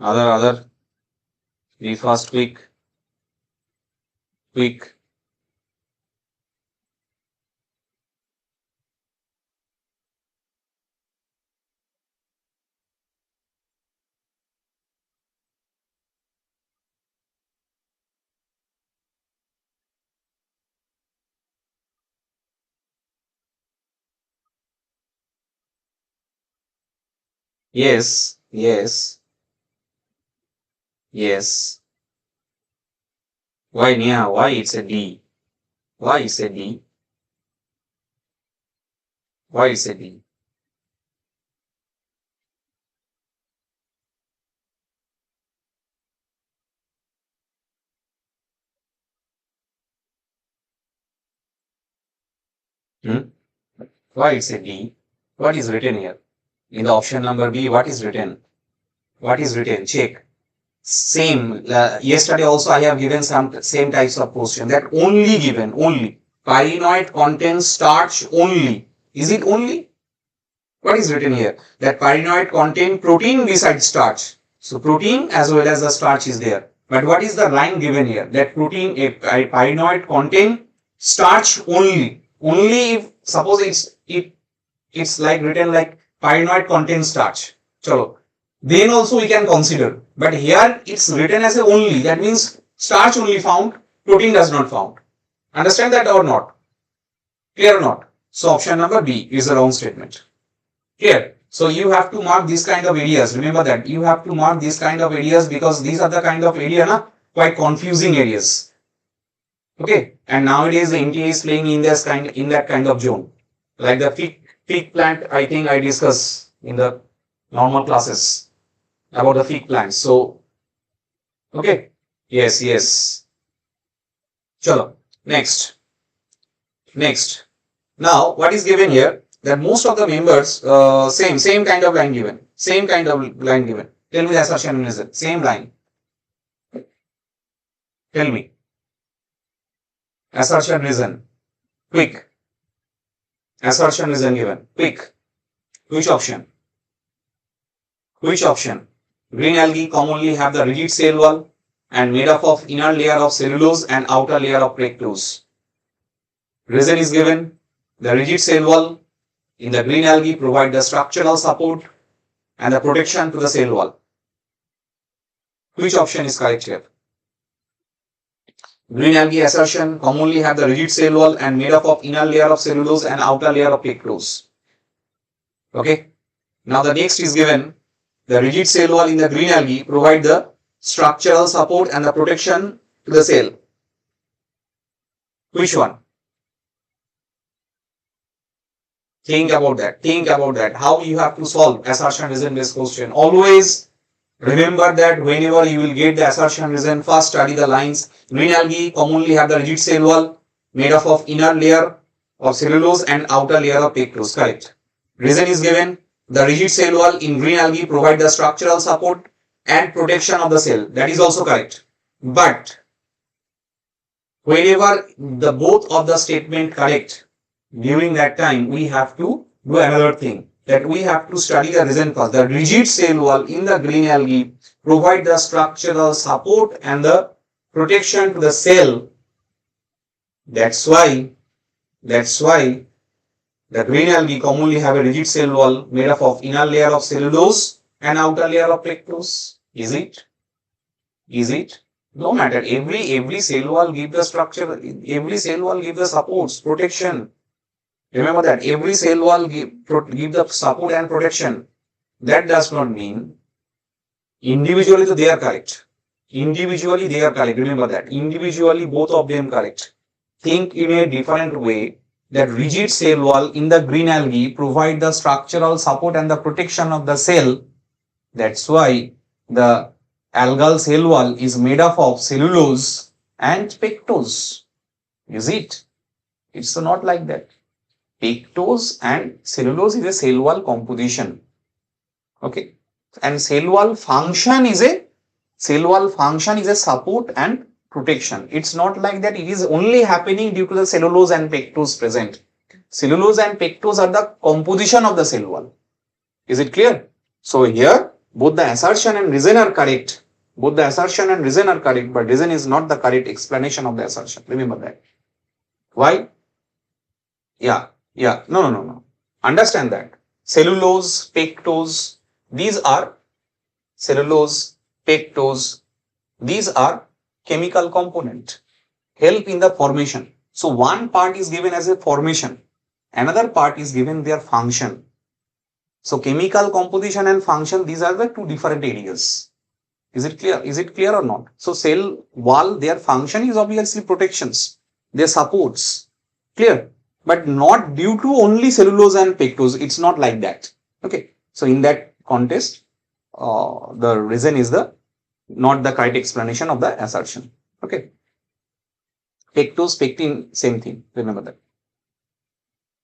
Other. Be fast, quick. Yes. Why, Nia? Why it's a D? Why it's a D? Hmm? Why it's a D? What is written here? In the option number B, what is written? Check. Same. Yesterday also I have given some same types of question that only given. Pyrenoid contains starch only. Is it only? What is written here? That pyrenoid contain protein besides starch. So protein as well as the starch is there. But what is the line given here? That protein, a pyrenoid contain starch only. Only if suppose it's like written like pyrenoid contains starch. Chalo. Then also we can consider. But here it's written as a only. That means starch only found, protein does not found. Understand that or not? Clear or not? So option number B is the wrong statement. Clear? So you have to mark these kind of areas. Remember that you have to mark these kind of areas because these are the kind of area quite confusing areas. Okay, and nowadays the NTA is playing in that kind of zone. Like the fig plant, I think I discussed in the normal classes about the fig plants. So, okay, yes. Chalo, next. Now, what is given here? That most of the members, same kind of line given. Tell me the assertion reason. Same line. Tell me. Assertion reason. Quick. Assertion reason given. Quick. Which option? Which option? Green algae commonly have the rigid cell wall and made up of inner layer of cellulose and outer layer of pectose. Reason is given. The rigid cell wall in the green algae provide the structural support and the protection to the cell wall. Which option is correct here? Green algae assertion commonly have the rigid cell wall and made up of inner layer of cellulose and outer layer of pectose. Okay. Now the next is given. The rigid cell wall in the green algae provide the structural support and the protection to the cell. Which one? Think about that. Think about that. How you have to solve assertion reason based question. Always remember that whenever you will get the assertion reason, first study the lines. Green algae commonly have the rigid cell wall made up of inner layer of cellulose and outer layer of pectose. Correct. Reason is given. The rigid cell wall in green algae provide the structural support and protection of the cell. That is also correct. But whenever the both of the statement correct, during that time we have to do another thing, that we have to study the reason first. The rigid cell wall in the green algae provide the structural support and the protection to the cell. That's why the green algae commonly have a rigid cell wall made up of inner layer of cellulose and outer layer of pectose. Is it? Is it? No matter. Every cell wall give the structure. Every cell wall give the supports, protection. Remember that every cell wall give the support and protection. That does not mean individually they are correct. Individually they are correct. Remember that. Individually both of them correct. Think in a different way. That rigid cell wall in the green algae provide the structural support and the protection of the cell. That's why the algal cell wall is made up of cellulose and pectose. Is it? It's not like that. Pectose and cellulose is a cell wall composition. Okay. And cell wall function is a support and protection. It's not like that it is only happening due to the cellulose and pectose present. Cellulose and pectose are the composition of the cell wall. Is it clear? So here both the assertion and reason are correct. Both the assertion and reason are correct, but reason is not the correct explanation of the assertion. Remember that. Why? Yeah. No. Understand that. Cellulose, pectose, these are cellulose, pectose, these are chemical component, help in the formation. So one part is given as a formation, another part is given their function. So chemical composition and function, these are the two different areas. Is it clear? Is it clear or not? So cell wall, their function is obviously protections, their supports. Clear? But not due to only cellulose and pectose. It's not like that. Okay. So in that context, the reason is not the correct explanation of the assertion. Okay. Pectose, pectin, same thing. Remember that.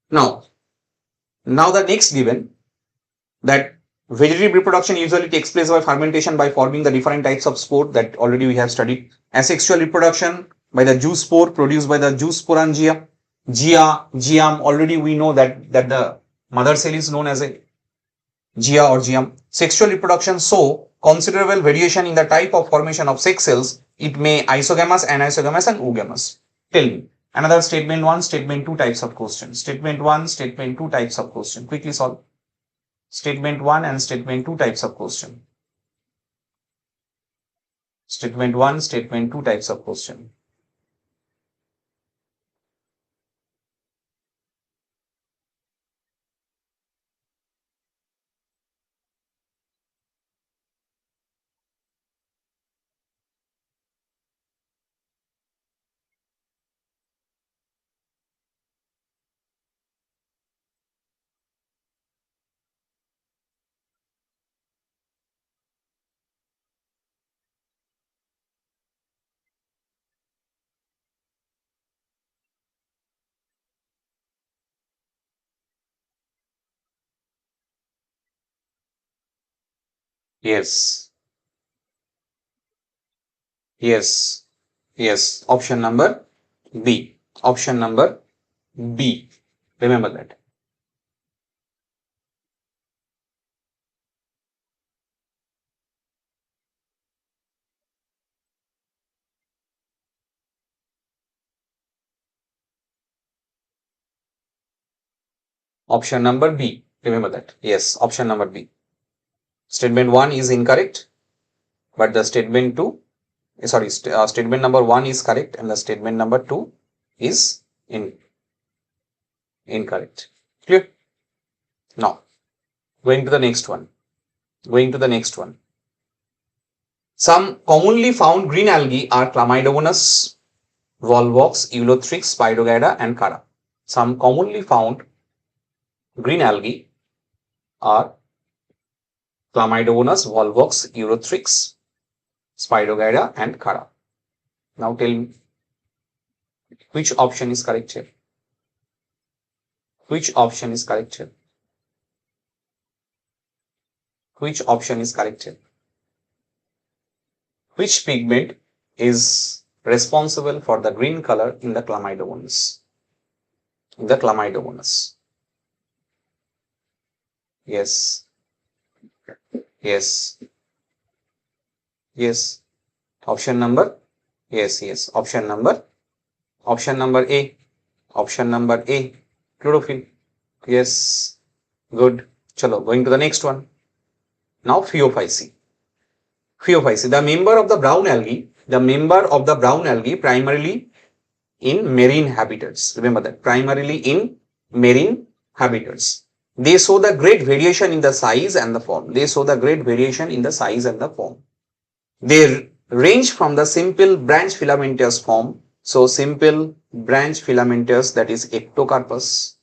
Now the next given, that vegetative reproduction usually takes place by fermentation by forming the different types of spore that already we have studied. Asexual reproduction by the zoospore produced by the zoosporangia. Geum, already we know that the mother cell is known as a Gia or geum. Sexual reproduction, so considerable variation in the type of formation of sex cells. It may isogamous, anisogamous and oogamous. Tell me, another statement 1, statement 2 types of question. Statement 1, statement 2 types of question. Quickly solve. Statement 1 and statement 2 types of question. Statement 1, statement 2 types of question. Yes. Option number B. Option number B. Remember that. Option number B. Remember that. Yes, option number B. Statement 1 is incorrect, but the statement 2, statement number 1 is correct and the statement number 2 is incorrect. Clear? Now, going to the next one. Some commonly found green algae are Chlamydomonas, Volvox, Eulothrix, Spirogyra, and Cara. Some commonly found green algae are Chlamydomonas, Volvox, Eulothrix, Spirogyra, and Cara. Now tell me, which option is correct here? Which option is correct here? Which option is correct here? Which pigment is responsible for the green color in the Chlamydomonas? Yes. Option number? Yes. Option number A. Chlorophyll. Yes. Good. Chalo, going to the next one. Now Phaeophyceae. The member of the brown algae primarily in marine habitats. Remember that, primarily in marine habitats. They show the great variation in the size and the form. They range from the simple branch filamentous form. So simple branch filamentous, that is ectocarpus.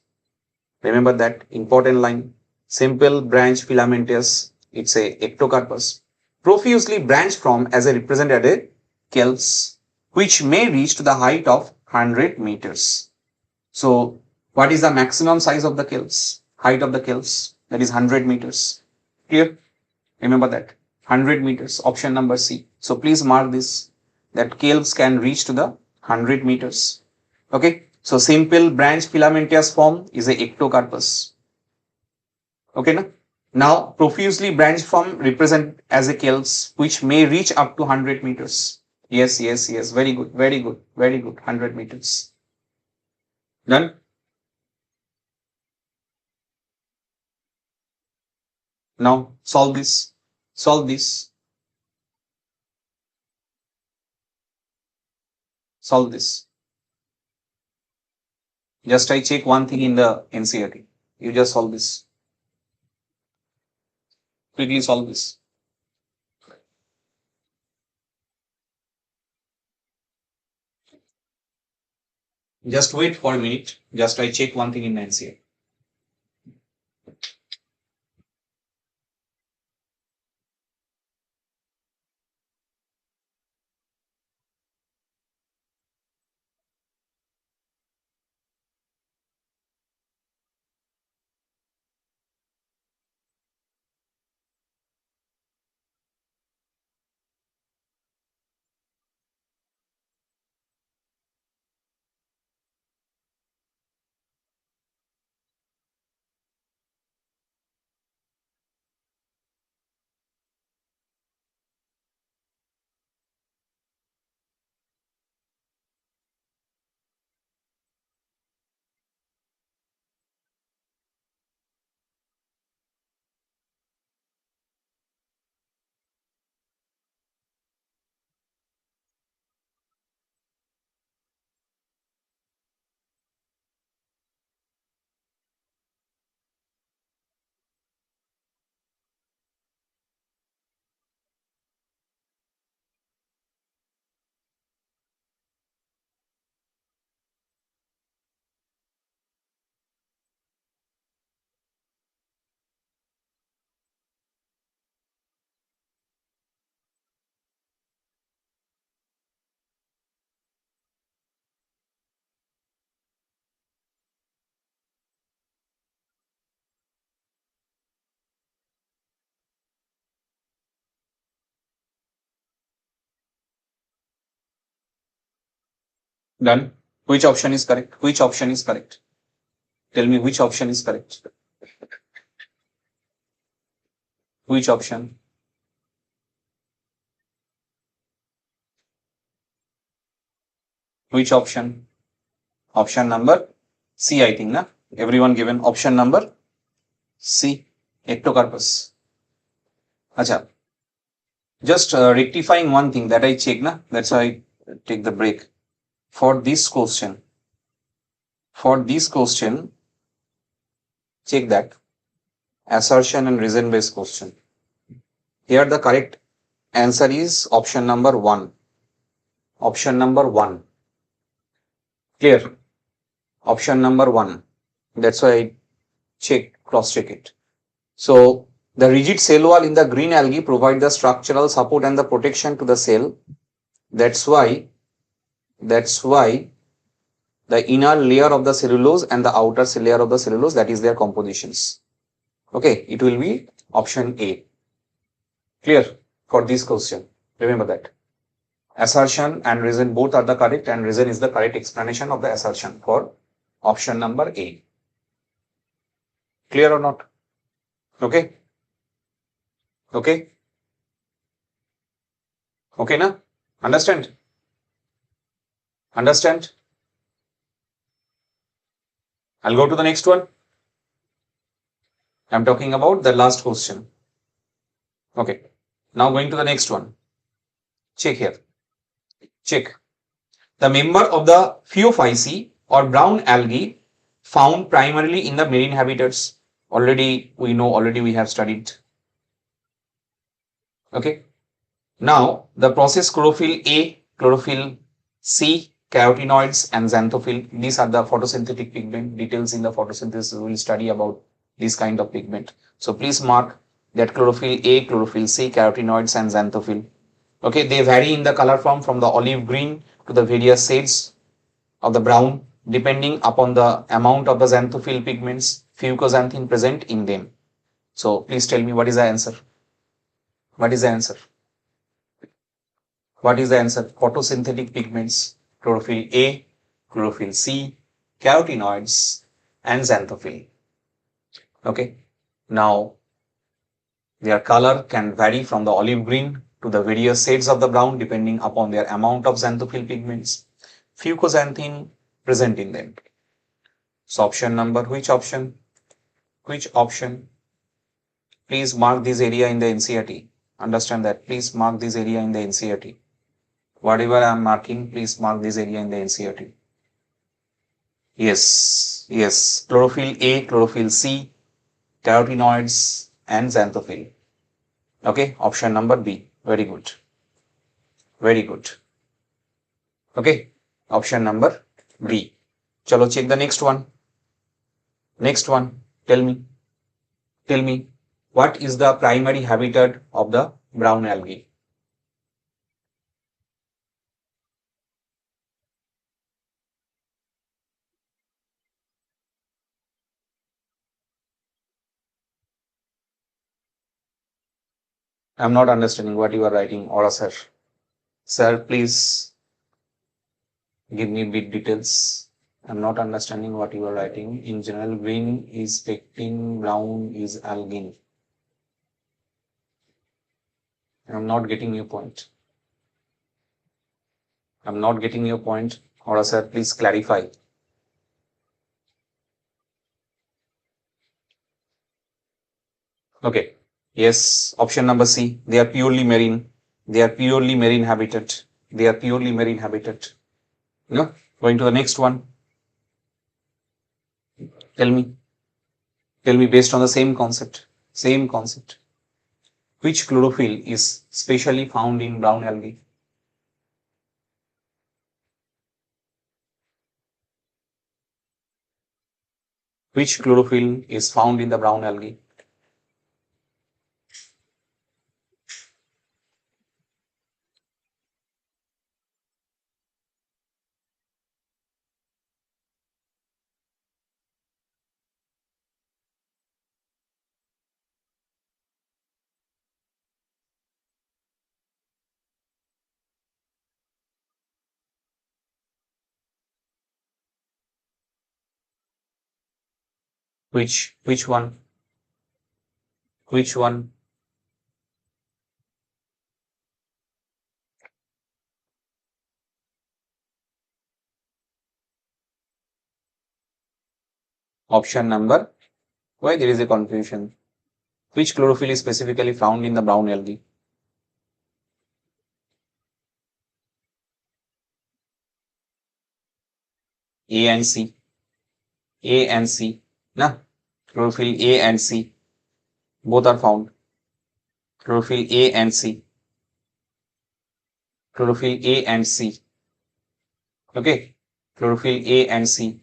Remember that important line. Simple branch filamentous, it's a ectocarpus. Profusely branched from as a represented kelps, which may reach to the height of 100 meters. So what is the maximum size of the kelps? Height of the kelps, that is 100 meters. Clear? Remember that, 100 meters, option number C. So please mark this, that kelps can reach to the 100 meters. Okay, so simple branch filamentous form is a ectocarpus. Okay, now profusely branched form represent as a kelps, which may reach up to 100 meters. Yes. Very good. 100 meters. Done. Now solve this. Just I check one thing in the NCERT. You just solve this. Quickly solve this. Just wait for a minute. Just I check one thing in the NCERT. Done. Which option is correct? Tell me which option is correct. Which option? Option number C, I think, na? Everyone given option number C, ectocarpus. Acha, just rectifying one thing that I check na, that's why I take the break. For this question, check that assertion and reason based question. Here the correct answer is option number 1. Option number 1. Clear? Option number 1. That's why I cross check it. So the rigid cell wall in the green algae provide the structural support and the protection to the cell. That's why the inner layer of the cellulose and the outer layer of the cellulose, that is their compositions. Okay, it will be option A. Clear for this question? Remember that. Assertion and reason both are the correct, and reason is the correct explanation of the assertion for option number A. Clear or not? Okay. Okay. Okay, na? Understand? Understand? I'll go to the next one. I'm talking about the last question. Okay. Now going to the next one. Check here. Check. The member of the Phaeophyceae or brown algae found primarily in the marine habitats. Already we know, already we have studied. Okay. Now the process chlorophyll A, chlorophyll C, carotenoids and xanthophyll. These are the photosynthetic pigment. Details in the photosynthesis we will study about this kind of pigment. So please mark that chlorophyll A, chlorophyll C, carotenoids and xanthophyll. Okay, they vary in the color from the olive green to the various shades of the brown depending upon the amount of the xanthophyll pigments, fucoxanthin present in them. So please tell me what is the answer? What is the answer? What is the answer? Photosynthetic pigments, chlorophyll A, chlorophyll C, carotenoids and xanthophyll. Okay. Now their color can vary from the olive green to the various shades of the brown depending upon their amount of xanthophyll pigments, fucoxanthin present in them. So option number, which option? Which option? Please mark this area in the NCERT. Understand that. Please mark this area in the NCERT. Whatever I am marking, please mark this area in the NCERT. Yes, yes. Chlorophyll A, chlorophyll C, carotenoids and xanthophyll. Okay, option number B. Very good. Very good. Okay, option number B. Chalo, check the next one. Next one. Tell me, what is the primary habitat of the brown algae? I'm not understanding what you are writing, or sir. Sir, please give me bit details. I'm not understanding what you are writing. In general, green is pectin, brown is algin. I'm not getting your point. I'm not getting your point. Or sir, please clarify. Okay. Yes, option number C. They are purely marine. They are purely marine habitat. They are purely marine habitat. No? Going to the next one. Tell me. Tell me based on the same concept. Same concept. Which chlorophyll is specially found in brown algae? Which chlorophyll is found in the brown algae? Which one? Which one? Option number, why there is a confusion? Which chlorophyll is specifically found in the brown algae? A and C. A and C. Na? Chlorophyll A and C. Both are found. Chlorophyll A and C. Chlorophyll A and C. Okay. Chlorophyll A and C.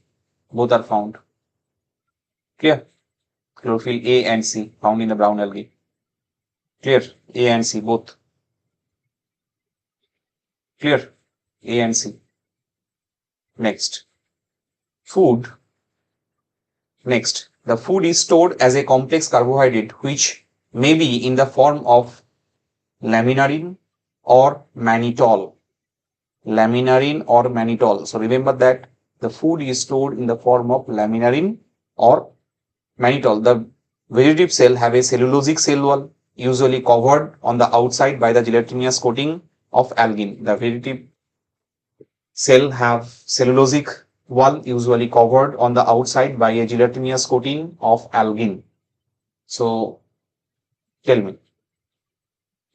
Both are found. Clear? Chlorophyll A and C found in the brown algae. Clear? A and C both. Clear? A and C. Next. Food. Next. The food is stored as a complex carbohydrate which may be in the form of laminarin or mannitol. Laminarin or mannitol. So remember that the food is stored in the form of laminarin or mannitol. The vegetative cell have a cellulosic cell wall usually covered on the outside by the gelatinous coating of algin. The vegetative cell have cellulosic wall usually covered on the outside by a gelatinous coating of algin. So tell me,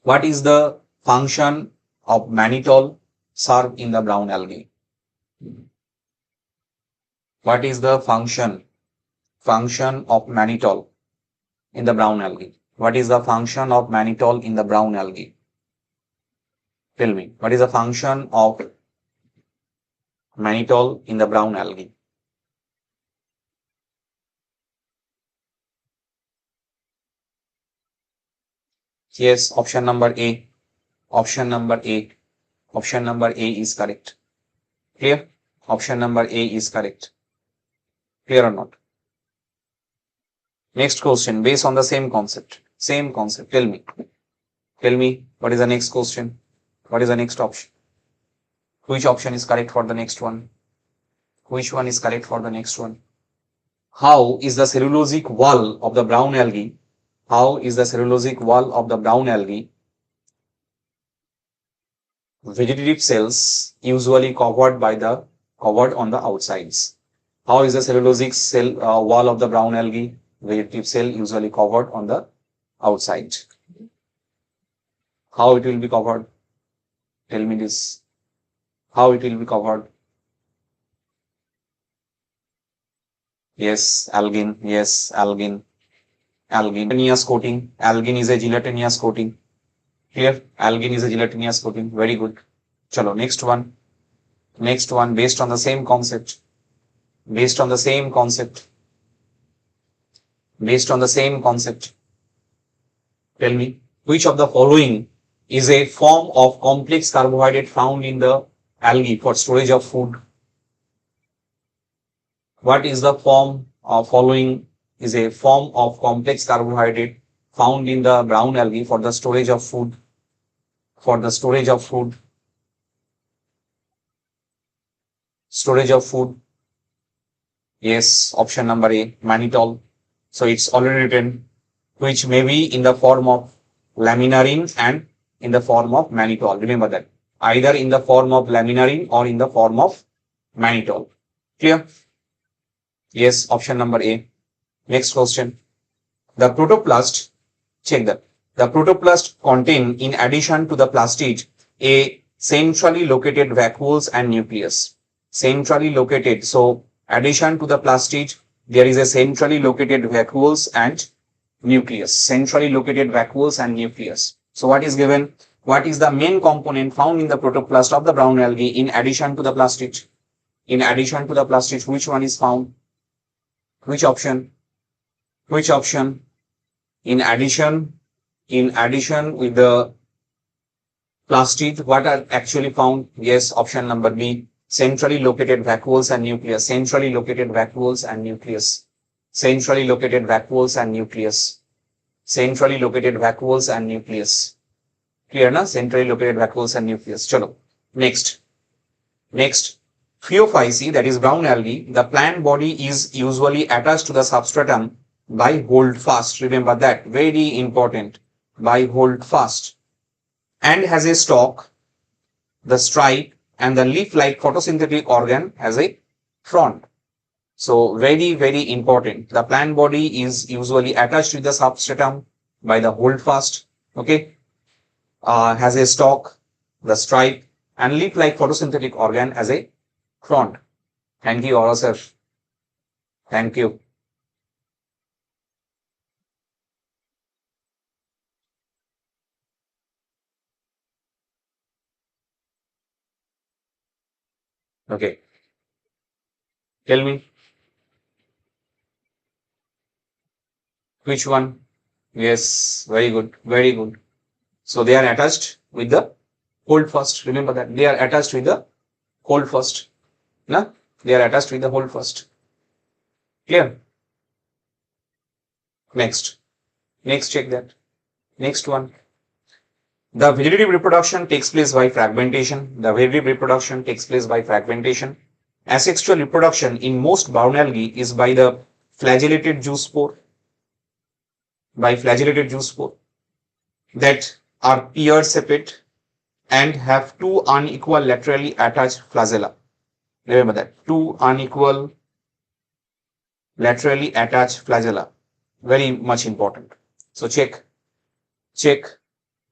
what is the function of mannitol served in the brown algae? What is the function of mannitol in the brown algae? What is the function of mannitol in the brown algae? Tell me, what is the function of mannitol in the brown algae? Yes, option number A. Option number A. Option number A is correct. Clear? Option number A is correct. Clear or not? Next question, based on the same concept. Same concept. Tell me. Tell me, what is the next question? What is the next option? Which option is correct for the next one? Which one is correct for the next one? How is the cellulosic wall of the brown algae? How is the cellulosic wall of the brown algae vegetative cells usually covered on the outsides? How is the cellulosic cell wall of the brown algae vegetative cell usually covered on the outside? How it will be covered? Tell me this. How it will be covered? Yes, algin. Yes, algin. Algin. Gelatinous coating. Algin is a gelatinous coating. Here, algin is a gelatinous coating. Very good. Chalo, next one. Next one, based on the same concept. Based on the same concept. Based on the same concept. Tell me, which of the following is a form of complex carbohydrate found in the algae for storage of food? What is the form of following is a form of complex carbohydrate found in the brown algae for the storage of food? For the storage of food. Storage of food. Yes, option number A, mannitol. So it's already written, which may be in the form of laminarin and in the form of mannitol. Remember that. Either in the form of laminarin or in the form of mannitol. Clear? Yes, option number A. Next question. The protoplast, check that. The protoplast contain, in addition to the plastid, a centrally located vacuoles and nucleus. Centrally located. So, addition to the plastid, there is a centrally located vacuoles and nucleus. Centrally located vacuoles and nucleus. So, what is given? What is the main component found in the protoplast of the brown algae in addition to the plastid? In addition to the plastid, which one is found? Which option? Which option? In addition with the plastid, what are actually found? Yes, option number B, centrally located vacuoles and nucleus. Centrally located vacuoles and nucleus. Centrally located vacuoles and nucleus. Centrally located vacuoles and nucleus. Clear na? Centrally located vacuoles and nucleus. Chalo. Next. Phaeophyce, that is brown algae, the plant body is usually attached to the substratum by hold fast. Remember that. Very important. By hold fast. And has a stalk, the stripe, and the leaf-like photosynthetic organ has a frond. So very, very important. The plant body is usually attached with the substratum by the holdfast. Okay. Has a stalk, the stripe, and leaf-like photosynthetic organ as a front. Thank you, Aura sir. Thank you. Okay. Tell me which one? Yes, very good, very good. So they are attached with the holdfast. Remember that they are attached with the holdfast. No? They are attached with the holdfast. Clear? Next. Next, check that. Next one. The vegetative reproduction takes place by fragmentation. The vegetative reproduction takes place by fragmentation. Asexual reproduction in most brown algae is by the flagellated juice spore. By flagellated juice spore that are pear sepate and have two unequal laterally attached flagella. Remember that. Two unequal laterally attached flagella. Very much important. So check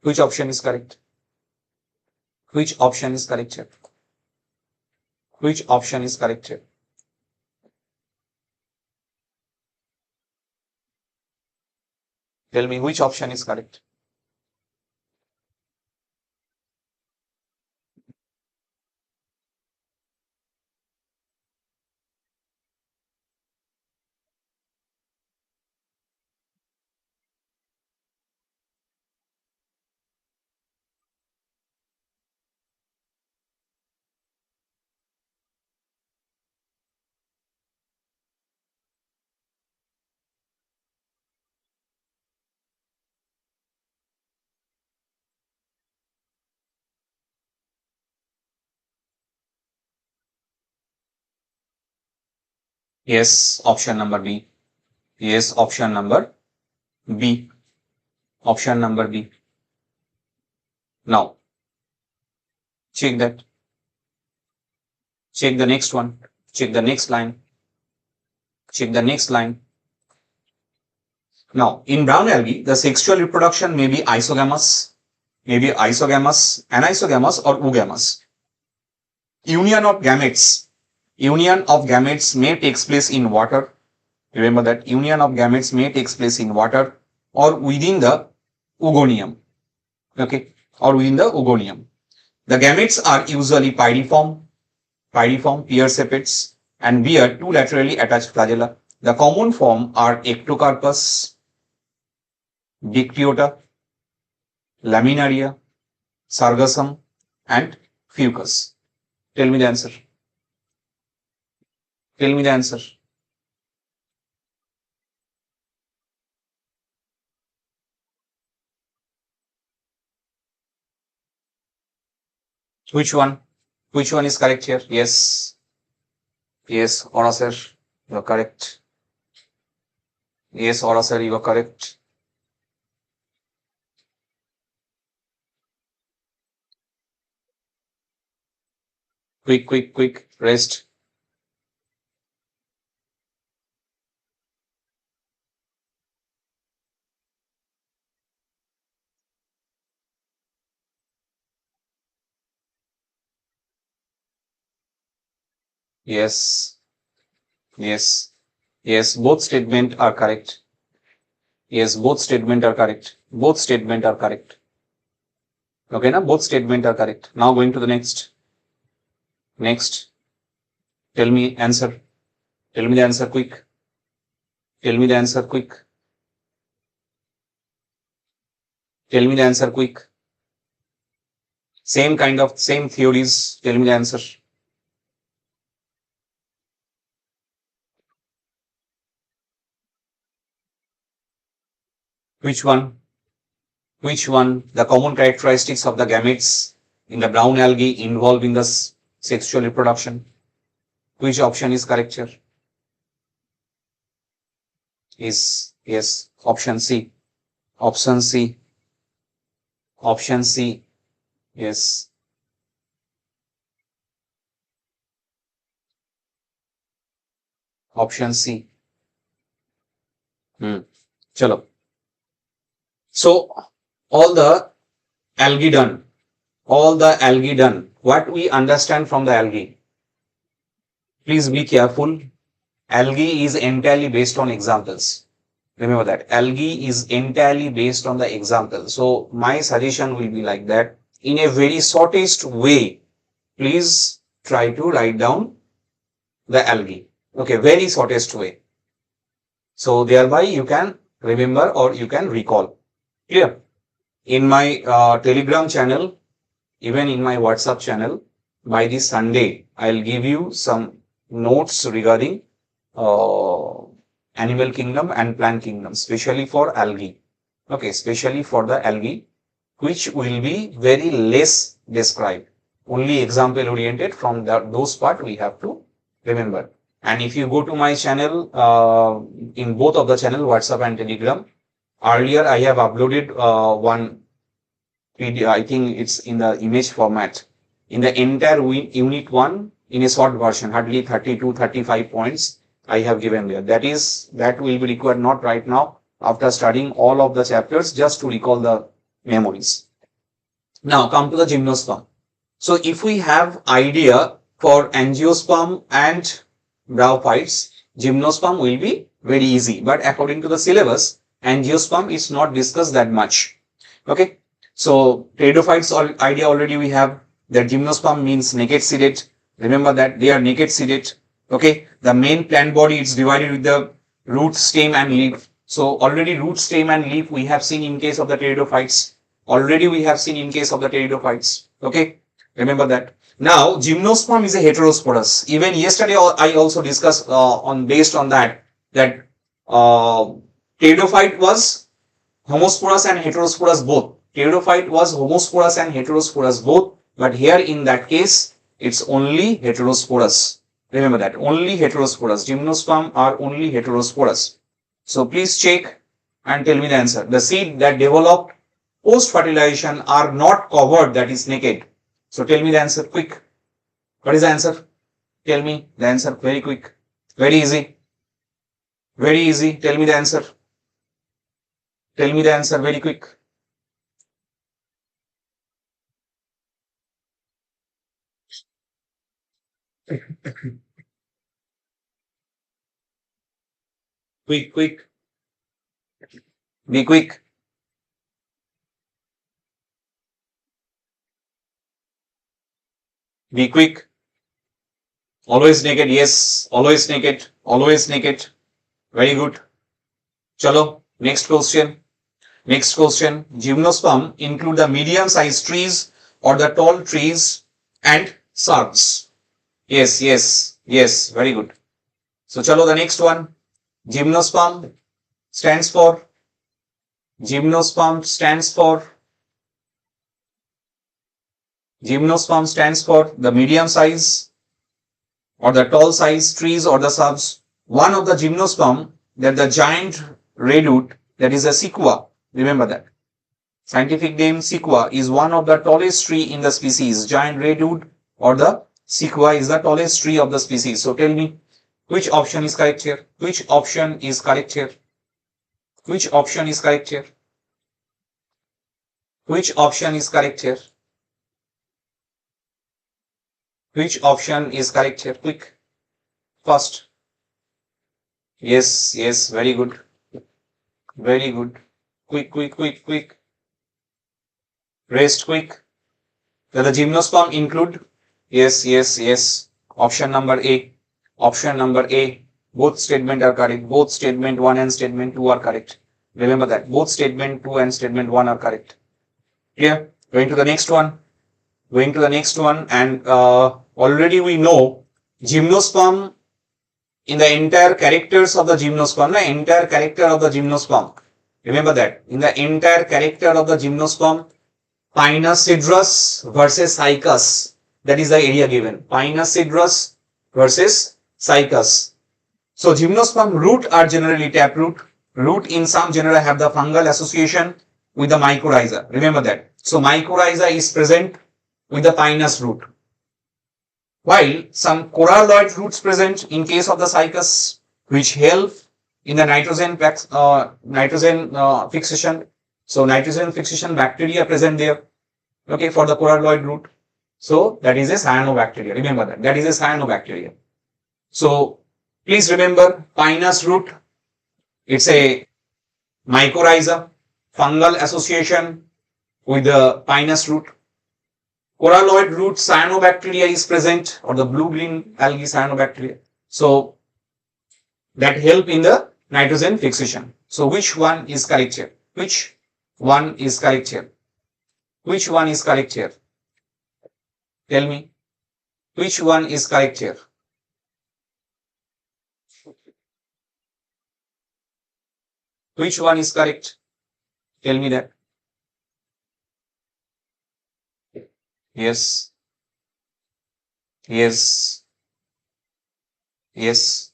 which option is correct. Which option is correct here? Which option is correct here? Tell me which option is correct. Yes, option number B. Yes, option number B. Option number B. Now, check that. Check the next one. Check the next line. Check the next line. Now, in brown algae, the sexual reproduction may be isogamous, anisogamy, or oogamous. Union of gametes may take place in water. Remember that union of gametes may take place in water or within the oogonium. Okay, or within the oogonium. The gametes are usually pyriform, pear sepates, and bear two laterally attached flagella. The common form are ectocarpus, dictyota, laminaria, sargassum, and fucus. Tell me the answer. Tell me the answer. Which one? Which one is correct here? Yes. Yes, Ora sir, you are correct. Yes, Ora sir, you are correct. Quick, rest. Yes, yes, yes, both statements are correct. Yes, both statements are correct. Both statements are correct. Okay, now both statements are correct. Now going to the next. Next. Tell me answer. Tell me the answer quick. Tell me the answer quick. Tell me the answer quick. Same kind of, same theories. Tell me the answer. Which one? Which one? The common characteristics of the gametes in the brown algae involved in the sexual reproduction. Which option is correct here? Is yes, option C. Option C. Option C. Yes. Option C. Chalo. So all the algae done. All the algae done. What we understand from the algae? Please be careful. Algae is entirely based on examples. Remember that. Algae is entirely based on the example. So my suggestion will be like that. In a very shortest way, please try to write down the algae. Okay, very shortest way. So thereby you can remember or you can recall. Clear? In my Telegram channel, even in my WhatsApp channel, by this Sunday, I'll give you some notes regarding animal kingdom and plant kingdom, especially for algae. Okay, especially for the algae, which will be very less described. Only example oriented. From those part we have to remember. And if you go to my channel, in both of the channel, WhatsApp and Telegram, earlier I have uploaded one PDF, I think it's in the image format. In the entire unit 1, in a short version, hardly 32, 35 points I have given there. That will be required not right now, after studying all of the chapters, just to recall the memories. Now come to the gymnosperm. So if we have idea for angiosperm and bryophytes, gymnosperm will be very easy. But according to the syllabus, angiosperm is not discussed that much. Okay. So pteridophytes idea already we have. That gymnosperm means naked seeded. Remember that they are naked seeded. Okay. The main plant body is divided with the root, stem and leaf. So already root, stem and leaf we have seen in case of the pteridophytes. Okay. Remember that. Now, gymnosperm is a heterosporous. Even yesterday, I also discussed based on that pteridophyte was homosporous and heterosporous both. Pteridophyte was homosporous and heterosporous both. But here in that case, it's only heterosporous. Remember that. Only heterosporous. Gymnosperm are only heterosporous. So please check and tell me the answer. The seed that developed post-fertilization are not covered, that is naked. So tell me the answer quick. What is the answer? Tell me the answer very quick. Very easy. Very easy. Tell me the answer. Tell me the answer very quick. Quick, quick. Be quick. Be quick. Always naked. Yes. Always naked. Always naked. Very good. Chalo. Next question. Next question. Gymnosperm include the medium-sized trees or the tall trees and shrubs. Yes, yes, yes. Very good. So chalo, the next one. Gymnosperm stands for. Gymnosperm stands for the medium size or the tall size trees or the shrubs. One of the gymnosperm, that the giant redwood, that is a sequoia. Remember that. Scientific name sequoia is one of the tallest tree in the species. Giant redwood or the sequoia is the tallest tree of the species. So tell me, which option is correct here? Which option is correct here? Which option is correct here? Which option is correct here? Which option is correct here? Quick. First. Yes, yes, very good. Very good. Quick, quick, quick, quick. Rest quick. Does the gymnosperm include? Yes, yes, yes. Option number A. Option number A. Both statements are correct. Both statement 1 and statement 2 are correct. Remember that. Both statement 2 and statement 1 are correct. Clear? Going to the next one. Going to the next one, and already we know gymnosperm, in the entire characters of the gymnosperm, the entire character of the gymnosperm. Remember that. In the entire character of the gymnosperm, Pinus cedrus versus Cycas. That is the area given. Pinus cedrus versus Cycas. So gymnosperm root are generally taproot. Root in some genera have the fungal association with the mycorrhiza. Remember that. So mycorrhiza is present with the pinus root, while some coralloid roots present in case of the Cycas. which help in the nitrogen fixation. So nitrogen fixation bacteria present there, okay, for the coralloid root. So that is a cyanobacteria. Remember that. That is a cyanobacteria. So please remember pinus root. It's a mycorrhiza, fungal association with the pinus root. Coralloid root cyanobacteria is present, or the blue-green algae cyanobacteria. So that help in the nitrogen fixation. So which one is correct here? Which one is correct here? Which one is correct here? Tell me. Which one is correct here? Which one is correct? Tell me that. Yes. Yes. Yes.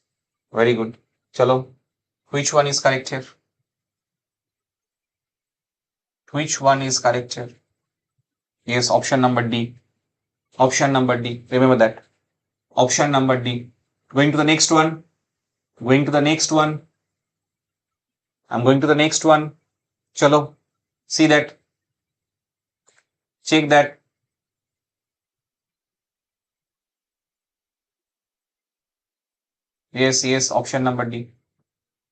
Very good. Chalo. Which one is correct here? Which one is correct here? Yes, option number D. Option number D. Remember that. Option number D. Going to the next one. Going to the next one. I'm going to the next one. Chalo. See that. Check that. Yes, yes, option number D.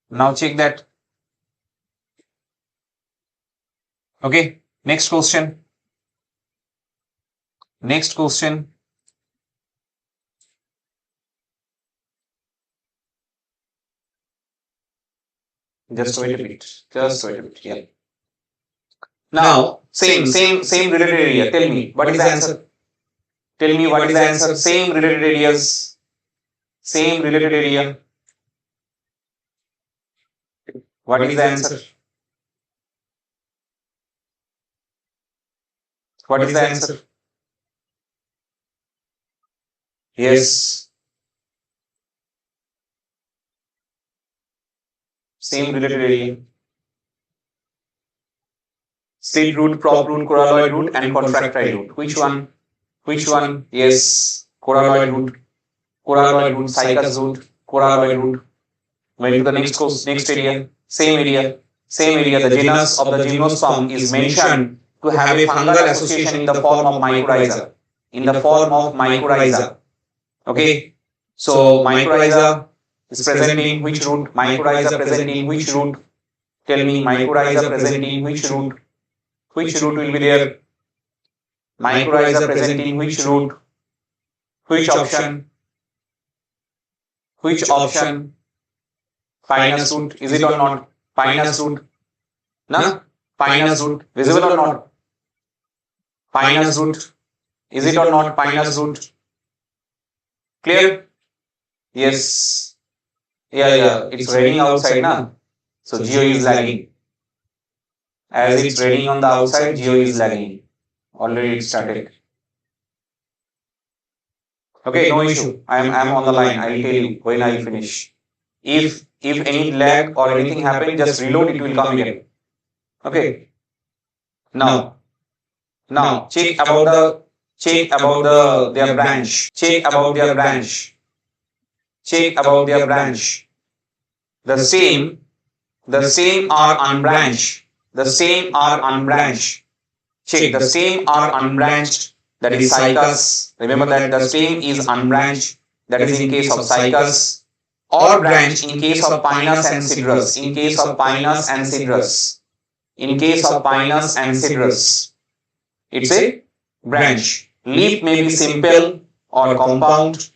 Now check that. Okay, next question. Next question. Just wait a bit. Just wait a bit. Yeah. Now, same related area. Tell me, what is the answer? Tell me what is the answer? Same related areas. Same related area. What is the answer? What is the answer? Yes. Same related area. Seed root, prop root, coralloid root, and contractile root. Which one? Which one? Yes. Coralloid root. Coralloid root, cycas root, coralloid root. Going to the next area. Same area. Same area. The genus of the gymnosperm is mentioned to have a fungal association in the form of mycorrhiza. In the form of mycorrhiza. Okay. So mycorrhiza is present in which root? Mycorrhiza present in which root? Tell me, mycorrhiza present in which root? Which root will be there? Mycorrhiza present in which root? Which option? Which option? Pinus root. Is it or not? Pinus root. No? Pinus root. Visible or not? Pinus root. Is it or not? Pinus root. Clear? Yes. Yeah. It's raining outside now. So geo is lagging. As it's raining on the outside, geo is lagging. Already it started. Okay, no issue. I'm on the line. I'll tell you when I finish. If any lag or anything happen, just reload, it will come again. Okay. Now check about their branch. Check about their branch. Check about their branch. The same are unbranched. The same are unbranched. Check, the same are unbranched. That is cycas. Remember that the stem is unbranched. That is in case of cycas. Or branch in case of pinus and cedrus. In case of pinus and cedrus. In case of pinus and cedrus. It's a branch. Leaf may be simple or compound.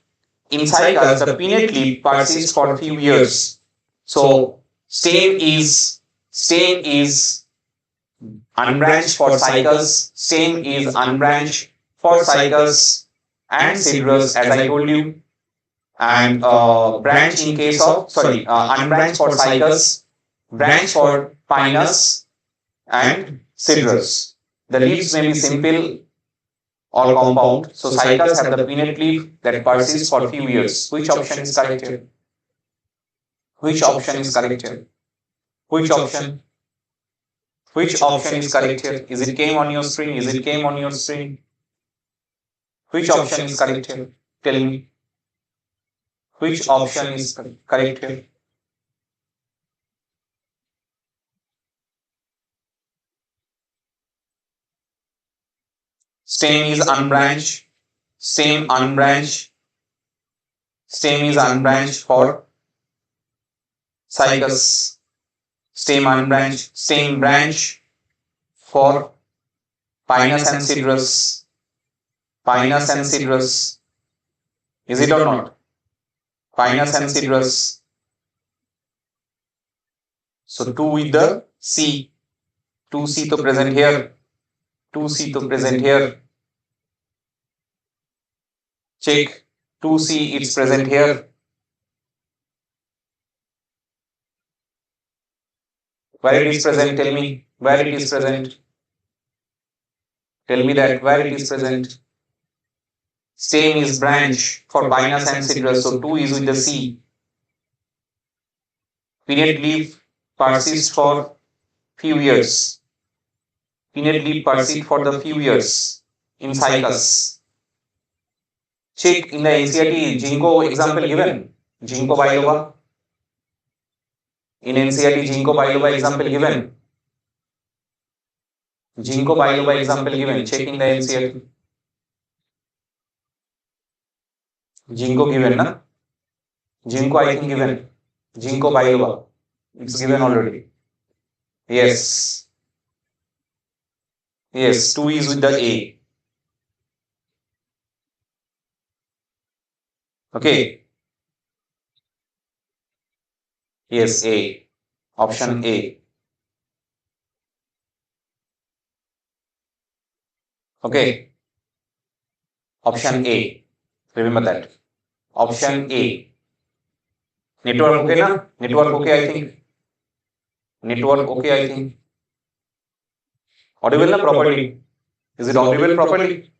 In cycas, the pinnate leaf persists for few years. So stem is unbranched for cycas. Stem is unbranched for cycas and cedrus, as I told you. And branch in case of unbranched for cycas, branch for pinus and cedrus. The leaves may be simple or compound. So cycas have the pinnate leaf that persists for few years. Which option is correct here? Which option is correct here? Which option? Which option is correct here? Is it came on your screen? Is it came on your screen? Which option is correct here? Tell me. Which option is correct here? Stem is unbranched. Stem unbranched. Stem is unbranched for cycas. Stem unbranched. Stem branch for pinus and cedrus. Pinus and cedrus. Is it or not? Pinus and cedrus. So 2 with the C. 2C to present here. 2C to present here. Check. 2C it's present here. Where it is present? Tell me. Where it is present? Tell me that where it is present. Stem is branch for pinus and cedrus. So 2 is with the C. Pinnate leaf persists for few years. Pinnate leaf persists for the few years in cycas. Check in the NCERT ginkgo example given. Ginkgo biloba. In NCERT ginkgo biloba example given. Ginkgo biloba example given. Check in the NCERT. Ginkgo given, na? Ginkgo I think given. Ginkgo biloba. It's given already. Yes. Yes, 2 is with the A. Okay. Yes, A. Option A. Okay. Option A. Remember that. Option A. Network okay, na? Network okay, I think. Network okay, I think. Audible na properly? Is it audible properly?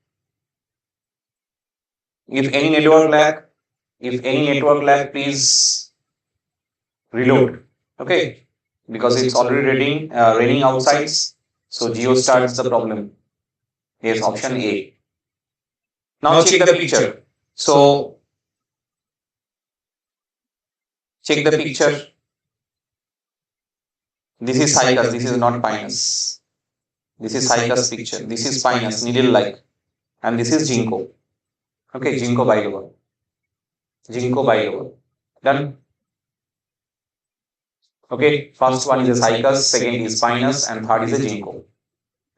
If any network lag, please reload. Okay, because it's already raining outside, so Geo starts the problem. Yes, option A. Now check the picture. So check the picture. This is cycas. This is not pinus. This is cycas picture. This is pinus, needle-like, and this is ginkgo. Okay, ginkgo biloba. Ginkgo biloba. Done. Okay, first one is a cycas, second is pinus, and third is a ginkgo.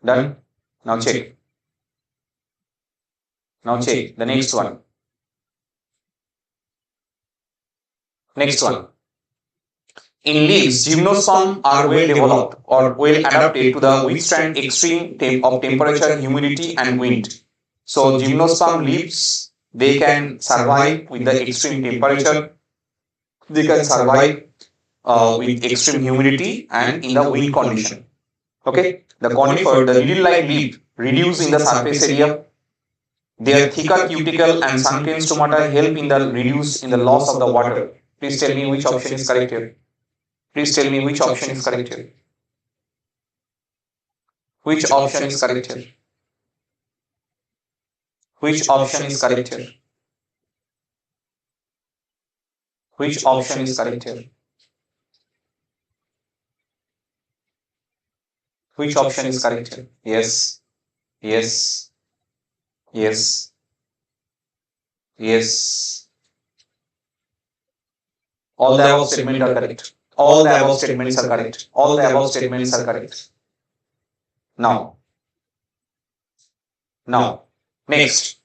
Done. Now check. Now check the next one. Next one. In leaves, gymnosperm are well developed or well adapted to the withstand extreme of temperature, humidity, and wind. So gymnosperm leaves, they can survive with the extreme temperature. They can survive with extreme humidity and in the wind condition. Okay, the conifer, the needle-like leaf, reduce in the surface area. Their thicker cuticle and sunken stomata help in the reduce in the loss of the water. Please tell me which option is correct here. Please tell me which option is correct here. Which option is correct here? Which option is correct here? Which option is correct here? Which option is correct here? Yes. Yes. Yes. Yes. All the above statements are correct. All the above statements are correct. All the above statements are correct. Now, next,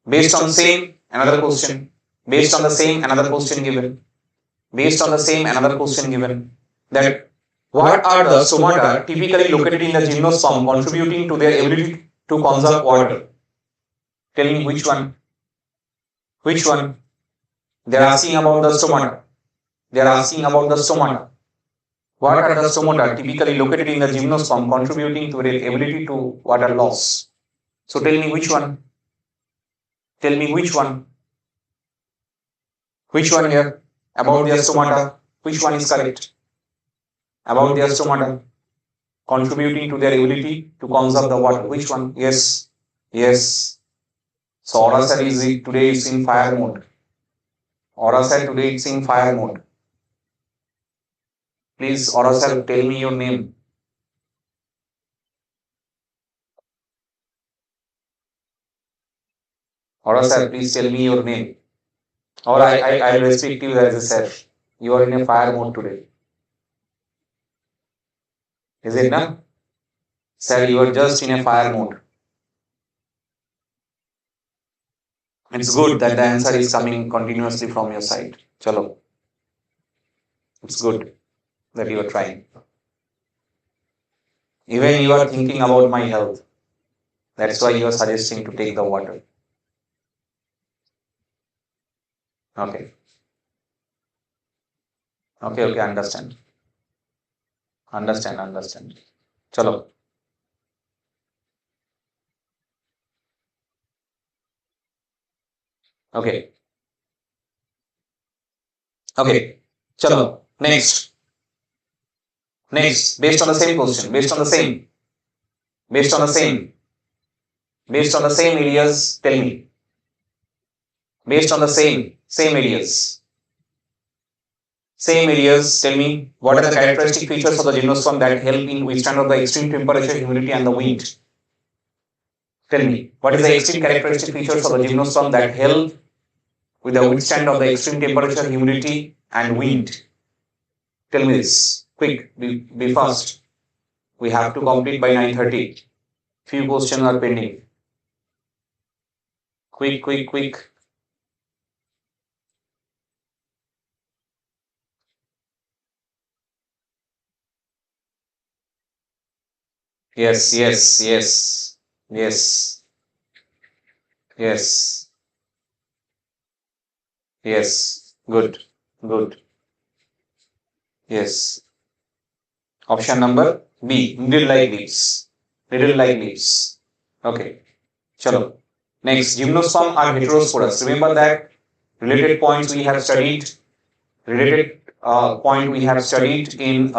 based on same, another question. Based on the same, another question given. Based on the same, another question given. That what are the stomata typically located in the gymnosperm contributing to their ability to conserve water? Tell me which one. Which one? They are asking about the stomata. They are asking about the stomata. What are the stomata typically located in the gymnosperm contributing to their ability to water loss? So tell me which one. Tell me which one. Which one here? About their stomata. Which one is correct? About their stomata contributing to their ability to conserve the water. Which one? Yes. Yes. So Orasat is today is in fire mode. Orasat today is in fire mode. Please, Orasat, tell me your name. Or sir, please tell me your name. Or I'll respect you as a sir. You are in a fire mode today. Is it na? Sir, you are just in a fire mode. It's good that the answer is coming continuously from your side. Chalo. It's good that you are trying. Even you are thinking about my health. That's why you are suggesting to take the water. Okay. Okay, understand. Understand. Chalo. Okay. Chalo. Next. Based on the same question, based on the same areas, tell me. Based on the same areas. Tell me what are the characteristic features of the gymnosperm that help in withstand of the extreme temperature, humidity, and the wind. Tell me what is the extreme characteristic features of the gymnosperm that help with the withstand of the extreme temperature, humidity, and wind. Tell me this. Quick, be fast. We have to complete by 9:30. Few questions are pending. Quick. Yes. Good. Yes. Option number B. Needle like leaves. Okay. Chalo. Next, gymnosperm are heterosporous. Remember that related points we have studied. Related point we have studied in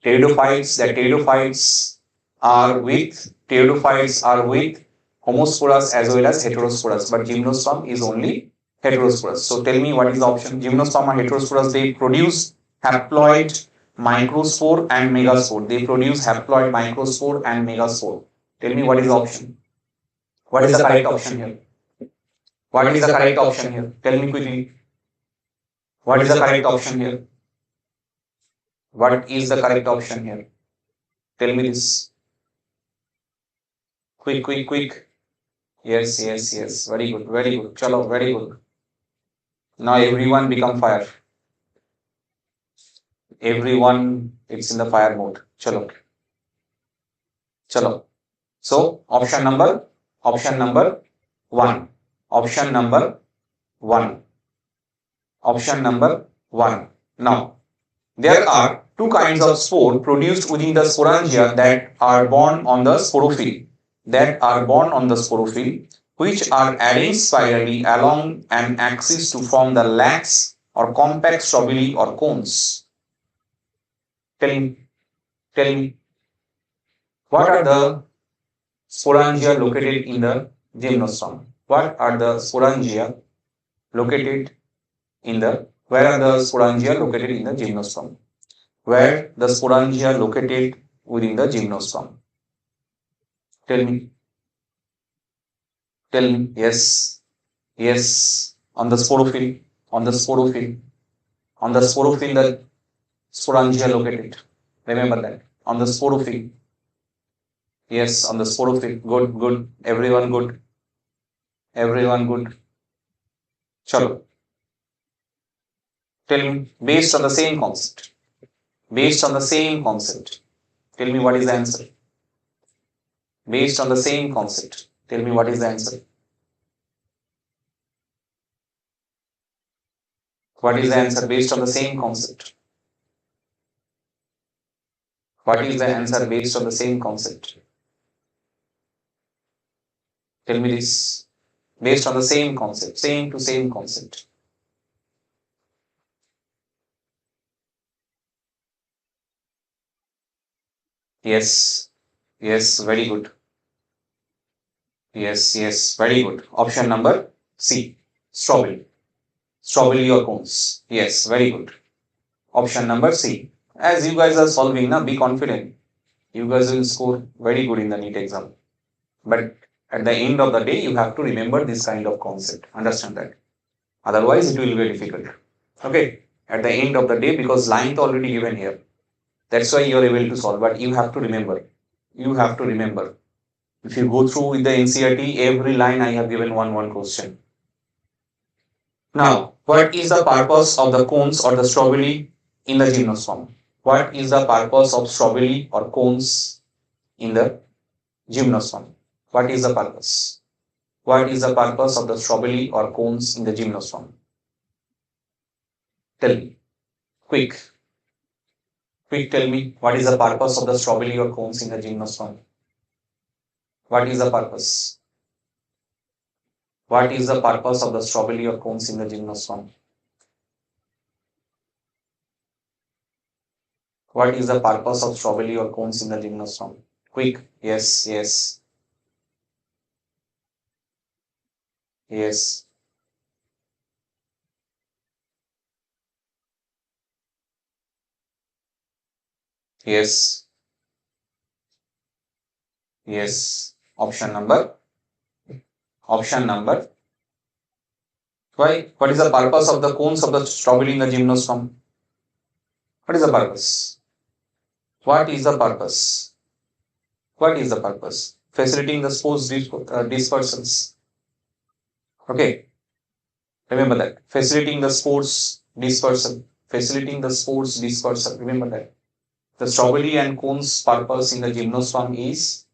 pteridophytes. That pteridophytes are with homosporous as well as heterosporous. But gymnosperm is only heterosporous. So tell me what is the option. Gymnosperm are heterosporous. They produce haploid microspore and megaspore. Tell me what is the option. What is the correct option here? Tell me quickly. What is the correct option here? What is the correct option here? Tell me this. Quick. Yes. Very good. Chalo, very good. Now everyone become fire. Everyone it's in the fire mode. Chalo. So option number one. Option number one. Now there are two kinds of spore produced within the sporangia that are born on the sporophyll. Which are arranged spirally along an axis to form the lax or compact strobili or cones. Tell me, what are the sporangia located in the gymnosperm? Where are the sporangia located in the gymnosperm? Where the sporangia located within the gymnosperm? Tell me. Yes. On the sporophyll. The sporangia located. Remember that. On the sporophyll. Yes, on the sporophyll. Good. Everyone good. Chalo. Tell me, based on the same concept. Tell me what is the answer. Based on the same concept. Tell me what is the answer. What is the answer based on the same concept? What is the answer based on the same concept? Tell me this. Based on the same concept. Same concept. Yes, very good. Yes, very good. Option number C. Strawberry or cones. Yes, very good. Option number C. As you guys are solving, be confident. You guys will score very good in the NEET exam. But At the end of the day, you have to remember this kind of concept. Understand that. Otherwise, it will be difficult. Okay. At the end of the day, because line is already given here. That's why you are able to solve. But you have to remember. You have to remember. If you go through with the NCERT, every line I have given one question. Now, what is the purpose of the cones or the strawberry in the gymnosperm? What is the purpose of strawberry or cones in the gymnosperm? What is the purpose? What is the purpose of the strawberry or cones in the gymnosperm? Tell me. Quick. Quick, tell me. What is the purpose of the strawberry or cones in the gymnosperm? What is the purpose? What is the purpose of the strawberry or cones in the gymnosperm? What is the purpose of strawberry or cones in the gymnosperm? Quick. Yes, yes. Yes. Yes. Yes. Option number. Option number. Why? What is the purpose of the cones of the strawberry in the gymnosperm? What is the purpose? What is the purpose? What is the purpose? Facilitating the sports dispersals. Okay. Remember that. Facilitating the sports dispersal. Facilitating the sports dispersal. Remember that. The strawberry and cones purpose in the gymnosperm is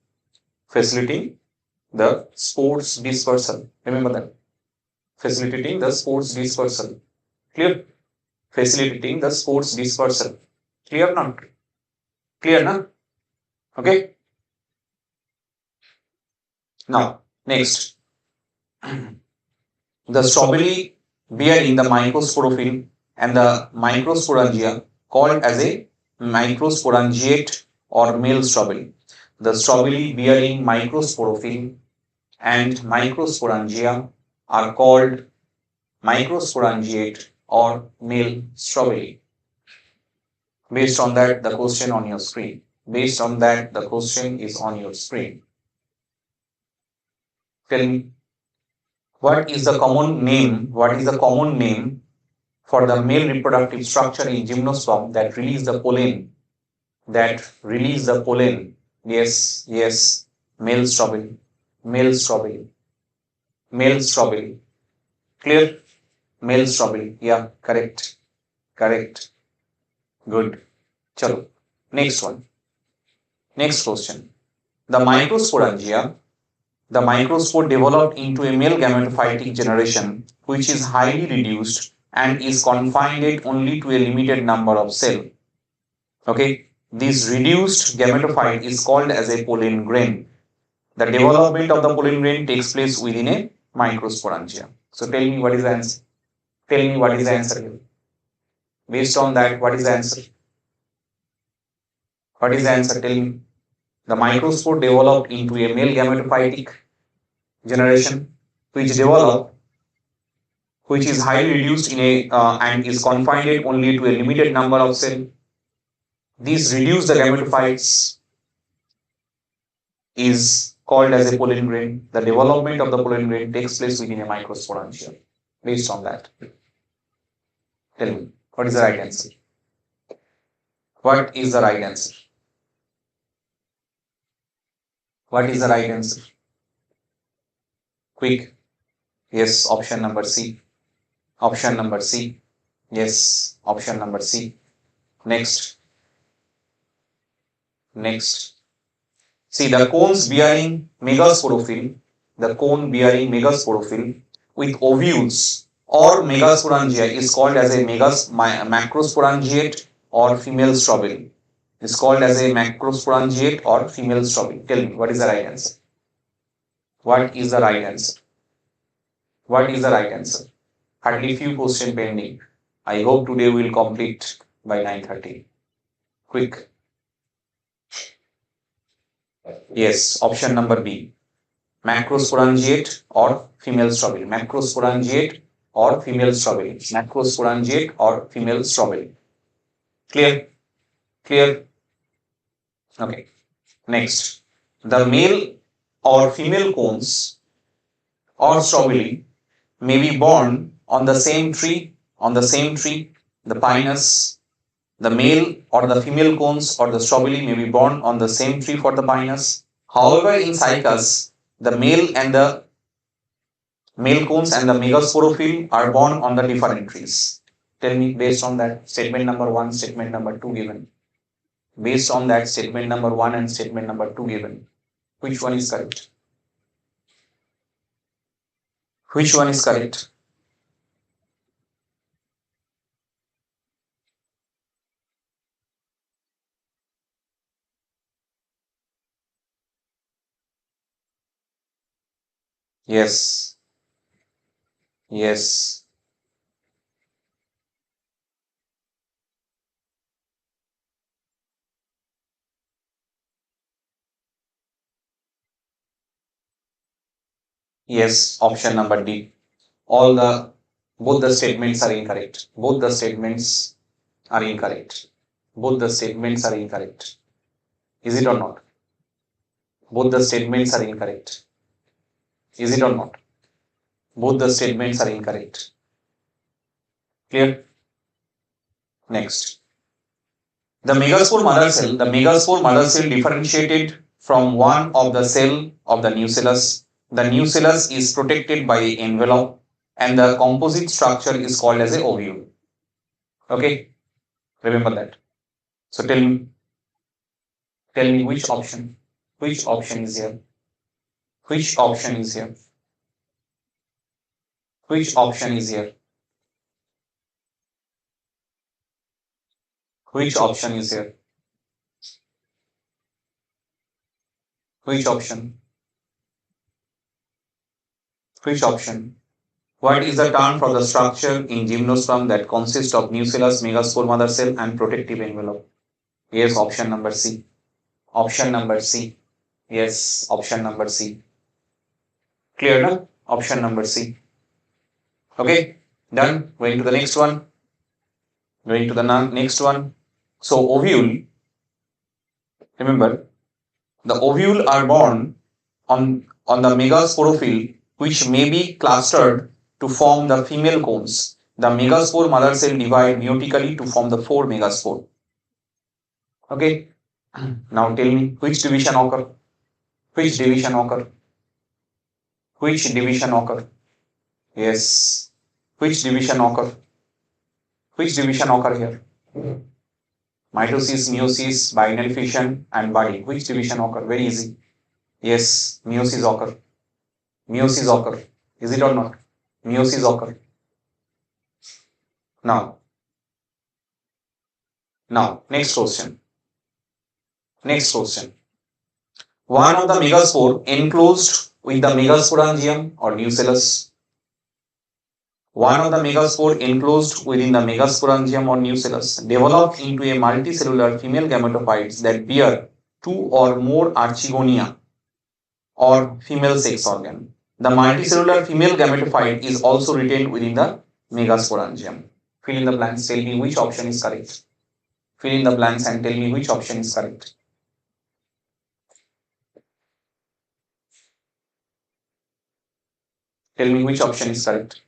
facilitating the sports dispersal. Remember that. Facilitating the sports dispersal. Clear? Facilitating the sports dispersal. Clear not? Clear na? Okay. Now, next. The strawberry bearing the microsporophyll and the microsporangia called as a microsporangiate or male strawberry. The strawberry bearing microsporophyll and microsporangia are called microsporangiate or male strawberry. Based on that, the question on your screen. Based on that, the question is on your screen. Tell me, what is the common name? What is the common name for the male reproductive structure in gymnosperm that release the pollen? That release the pollen. Yes, yes. Male strawberry. Male strawberry. Male strawberry. Clear? Male strawberry. Yeah, correct. Correct. Good. Chalo. Next one. Next question. The microsporangia, the microspore developed into a male gametophytic generation which is highly reduced and is confined only to a limited number of cells. Okay. This reduced gametophyte is called as a pollen grain. The development of the pollen grain takes place within a microsporangia. So tell me what is the answer. Tell me what is the answer here. Based on that, what is the answer? What is the answer? Tell me. The microspore developed into a male gametophytic generation which is highly reduced in a and is confined only to a limited number of cells. These reduced the gametophytes is called as a pollen grain. The development of the pollen grain takes place within a microsporangia. Based on that, tell me what is the right answer? What is the right answer? What is the right answer? Quick. Yes, option number C. Option number C. Yes, option number C. Next. Next. See, the cones bearing megasporophyll, the cone bearing megasporophyll with ovules or megasporangia is called as a macrosporangiate or female strawberry. Is called as a macrosporangiate or female strawberry. Tell me, what is the right answer? What is the right answer? What is the right answer? Hardly few questions pending. I hope today we will complete by 9:30. Quick. Yes, option number B. Macrosporangiate or female strawberry. Macrosporangiate or female strawberry. Macrosporangiate or female strawberry. Clear? Clear? Okay. Next. The male or female cones or strawberry may be born on the same tree, the pinus. The male or the female cones or the strawberry may be born on the same tree for the pinus. However, in cycas, the male cones and the megasporophyll are born on the different trees. Tell me, based on that statement number 1, statement number 2 given. Based on that statement number 1 and statement number 2 given, which one is correct? Which one is correct? Yes. Yes. Yes. Option number D. All the both the statements are incorrect. Both the statements are incorrect. Both the statements are incorrect. Is it or not? Both the statements are incorrect. Is it or not? Both the statements are incorrect. Clear? Next. The megaspore mother cell differentiated from one of the cell of the nucellus. The nucellus is protected by an envelope and the composite structure is called as a ovule. Okay, remember that. So tell me which option? Which option is here? Which option is here? Which option is here? Which option is here? Which option? Which option? What is the term for the structure in gymnosperm that consists of nucellus, megaspore mother cell and protective envelope? Yes, option number C. Option number C. Yes, option number C. Clear, no? Option number C. Okay, done. Going to the next one. Going to the next one. So ovule, remember, the ovule are born on the megasporophyll which may be clustered to form the female cones. The megaspore mother cell divide meiotically to form the 4 megaspore. Okay, now tell me which division occur? Which division occur? Which division occur? Yes. Which division occur? Which division occur here? Mitosis, meiosis, binary fission and budding. Which division occur? Very easy. Yes, meiosis occur. Meiosis occur. Is it or not? Meiosis occur. Now, next question. Next question. One of the megaspore enclosed with the megasporangium or nucellus. One of the megaspore enclosed within the megasporangium or nucellus develop into a multicellular female gametophytes that bear 2 or more archegonia or female sex organ. The multicellular female gametophyte is also retained within the megasporangium. Fill in the blanks, tell me which option is correct. Fill in the blanks and tell me which option is correct. Tell me which option is correct.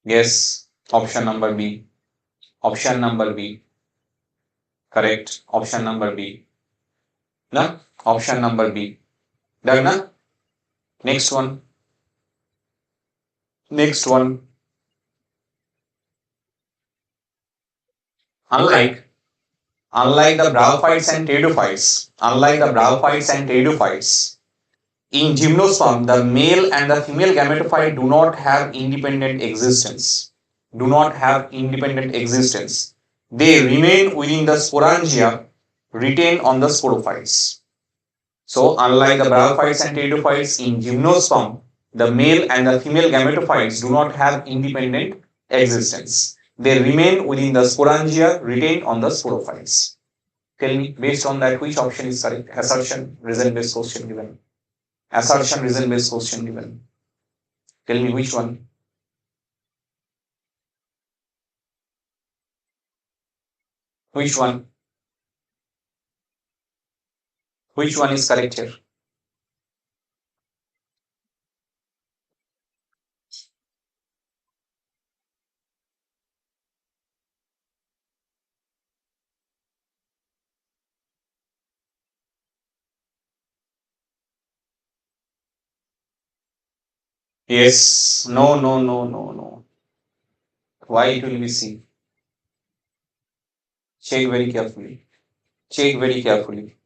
Yes, option number B. Option number B. Correct. Option number B. No? Option number B. Done, na? Next one. Next one. Unlike the bryophytes and pteridophytes, in gymnosperm, the male and the female gametophyte do not have independent existence. They remain within the sporangia, retain on the sporophytes. So, unlike the bryophytes and pteridophytes, in gymnosperm, the male and the female gametophytes do not have independent existence. They remain within the sporangia, retained on the sporophytes. Tell me, based on that, which option is correct? Assertion, reason based question given. Assertion, reason based question given. Tell me which one. Which one? Which one is correct here? Yes. No, no, no, no, no. Why it will be C? Check very carefully. Check very carefully.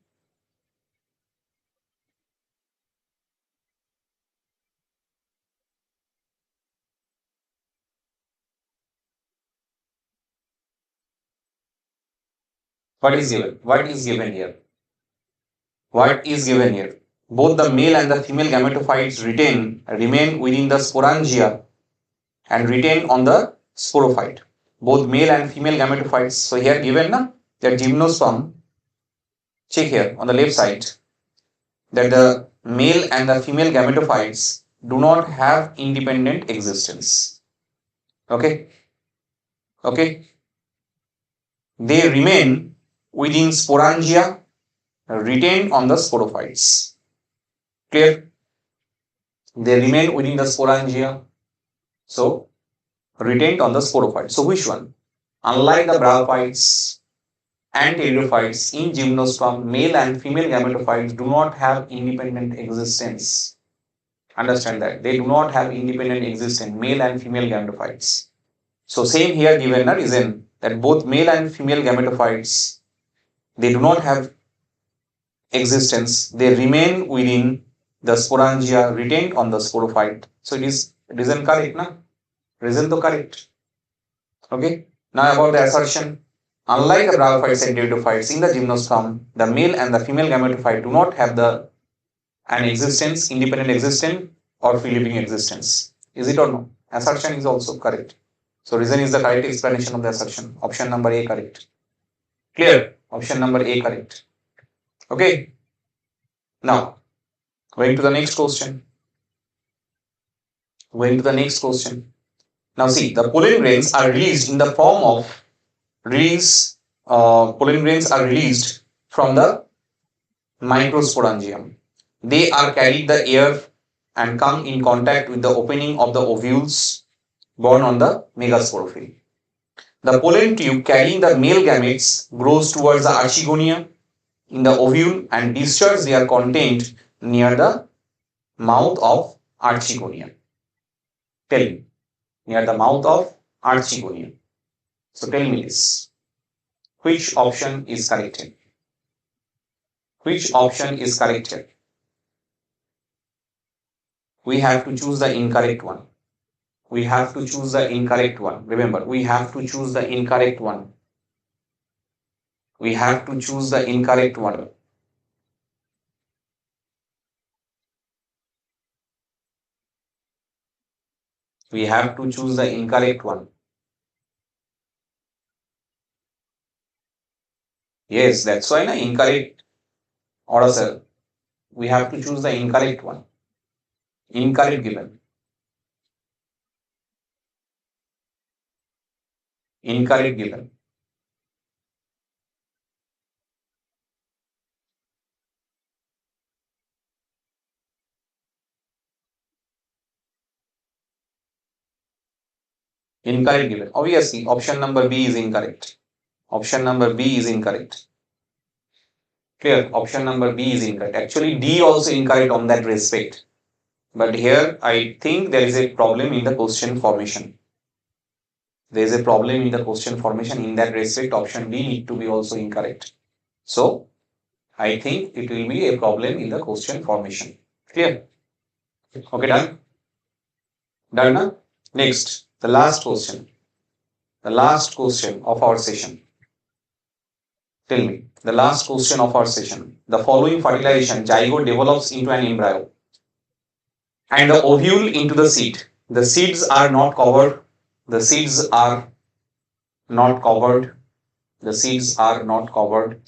What is given? What is given here? What is given here? Both the male and the female gametophytes remain within the sporangia and retain on the sporophyte. Both male and female gametophytes. So here given na that gymnosperm. Check here on the left side that the male and the female gametophytes do not have independent existence. Okay. Okay. They remain within sporangia, retained on the sporophytes. Clear? They remain within the sporangia, so retained on the sporophytes. So which one? Unlike the bryophytes and pteridophytes, in gymnosperm, male and female gametophytes do not have independent existence. Understand that they do not have independent existence, male and female gametophytes. So same here given a reason that both male and female gametophytes, they do not have existence, they remain within the sporangia, retained on the sporophyte. So it is reason correct, na? Reason to correct. Okay. Now about the assertion. Unlike the bryophytes and pteridophytes, in the gymnosperm, the male and the female gametophyte do not have an existence, independent existence or free living existence. Is it or no? Assertion is also correct. So reason is the correct explanation of the assertion. Option number A correct. Clear? Option number A correct. Okay. Now, going to the next question. Now see, the pollen grains are released in the form of pollen grains are released from the microsporangium. They are carried the air and come in contact with the opening of the ovules born on the megasporophyll. The pollen tube carrying the male gametes grows towards the archegonia in the ovule and discharges their content near the mouth of archegonia. Tell me, near the mouth of archegonia. So tell me this. Which option is correct? Which option is correct? We have to choose the incorrect one. We have to choose the incorrect one. Remember, we have to choose the incorrect one. We have to choose the incorrect one. We have to choose the incorrect one. Yes, that's why na incorrect order cell. We have to choose the incorrect one. Incorrect given. Incorrect given. Incorrect given. Obviously, option number B is incorrect. Option number B is incorrect. Clear? Option number B is incorrect. Actually, D also incorrect on that respect. But here I think there is a problem in the question formation. There is a problem in the question formation. In that respect, option B need to be also incorrect. So I think it will be a problem in the question formation. Clear? Okay, done? Done now? Next, the last question. The last question of our session. Tell me, the last question of our session. The following fertilization, zygote develops into an embryo and the ovule into the seed. The seeds are not covered. The seeds are not covered. The seeds are not covered.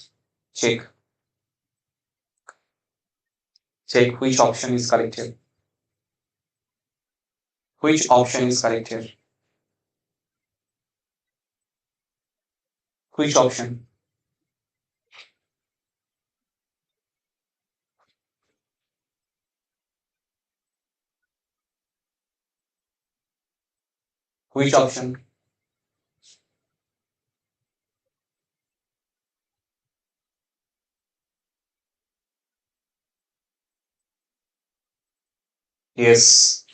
Check. Check which option is correct here. Which option is correct here? Which option? Which option? Yes.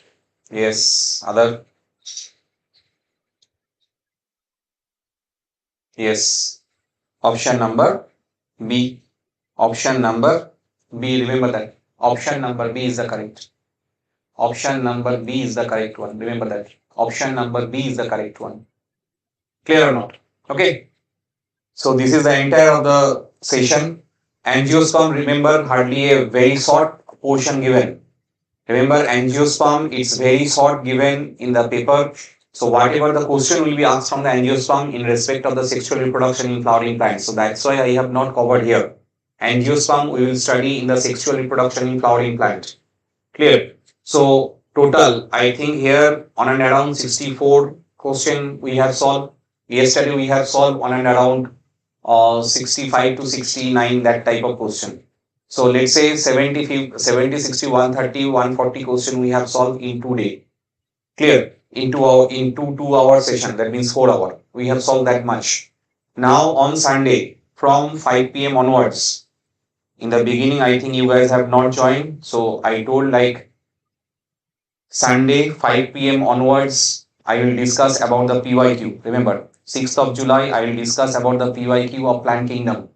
Yes. Other? Yes. Option number B. Option number B. Remember that. Option number B is the correct. Option number B is the correct one. Remember that. Option number B is the correct one. Clear or not? Okay. So this is the entire of the session. Angiosperm, remember, hardly a very short portion given. Remember, angiosperm, it's very short given in the paper. So whatever the question will be asked from the angiosperm in respect of the sexual reproduction in flowering plants. So that's why I have not covered here. Angiosperm we will study in the sexual reproduction in flowering plant. Clear? So total, I think here on and around 64 question we have solved. Yesterday we have solved on and around 65 to 69, that type of question. So let's say 70, 70, 60, 130, 140 question we have solved in 2 days. Clear? Into 2 hour session, that means 4 hours. We have solved that much. Now on Sunday from 5 p.m. onwards, in the beginning I think you guys have not joined. So I told like Sunday 5 p.m. onwards, I will discuss about the PYQ. Remember, 6th of July, I will discuss about the PYQ of Plant Kingdom.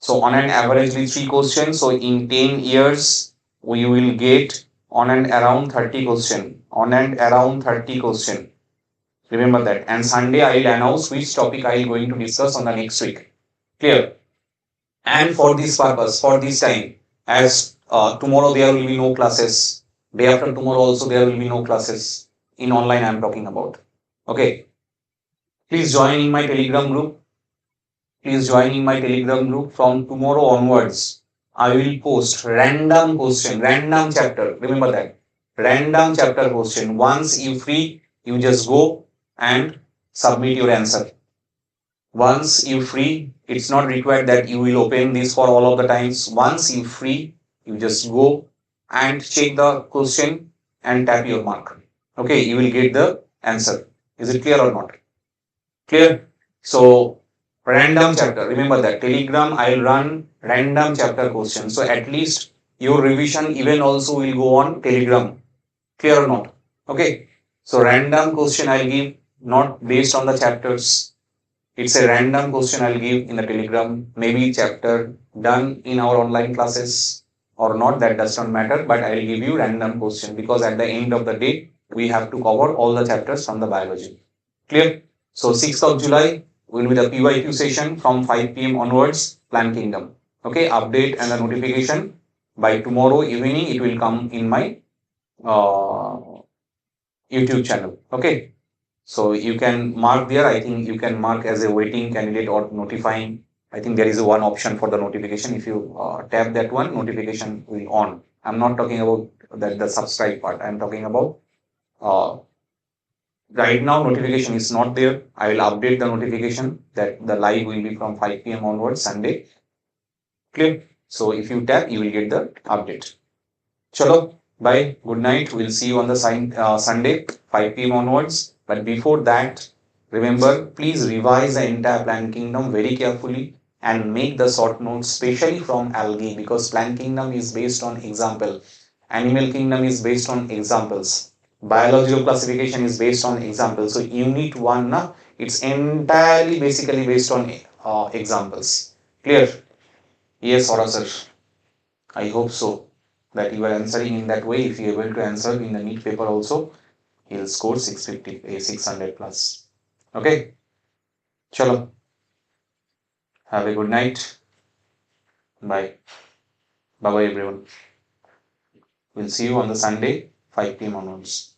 So on an averagely 3 questions. So in 10 years, we will get on and around 30 question. On and around 30 question. Remember that. And Sunday, I will announce which topic I will going to discuss on the next week. Clear? And for this purpose, for this time, as tomorrow there will be no classes. Day after tomorrow also there will be no classes. In online I am talking about. Okay. Please join in my Telegram group. Please join in my Telegram group. From tomorrow onwards, I will post random question, random chapter. Remember that. Random chapter question. Once you free, you just go and submit your answer. Once you free, it's not required that you will open this for all of the times. Once you free, you just go and check the question and tap your mark. Okay, you will get the answer. Is it clear or not? Clear? So random chapter, remember that Telegram I'll run random chapter questions. So at least your revision even also will go on Telegram. Clear or not? Okay. So random question I'll give, not based on the chapters. It's a random question I'll give in the Telegram. Maybe chapter done in our online classes or not, that does not matter, but I'll give you random question because at the end of the day, we have to cover all the chapters from the biology. Clear? So 6th of July will be the PYQ session from 5 p.m. onwards, Plant Kingdom. Okay, update and the notification by tomorrow evening, it will come in my YouTube channel. Okay. So you can mark there. I think you can mark as a waiting candidate or notifying. I think there is one option for the notification. If you tap that one, notification will on. I'm not talking about the subscribe part. I'm talking about right now notification is not there. I will update the notification that the live will be from 5 p.m. onwards Sunday. Clear? So if you tap, you will get the update. Chalo, bye. Good night. We'll see you on the Sunday 5 p.m. onwards. But before that, remember, please revise the entire Plant Kingdom very carefully and make the short notes, especially from algae, because Plant Kingdom is based on example. Animal kingdom is based on examples. Biological classification is based on examples. So unit 1, it's entirely basically based on examples. Clear? Yes or sir? I hope so. That you are answering in that way. If you are able to answer in the NEET paper also, he'll score 650, 600 plus. Okay? Chalo. Have a good night. Bye. Bye bye everyone. We'll see you on the Sunday, 5 p.m. onwards.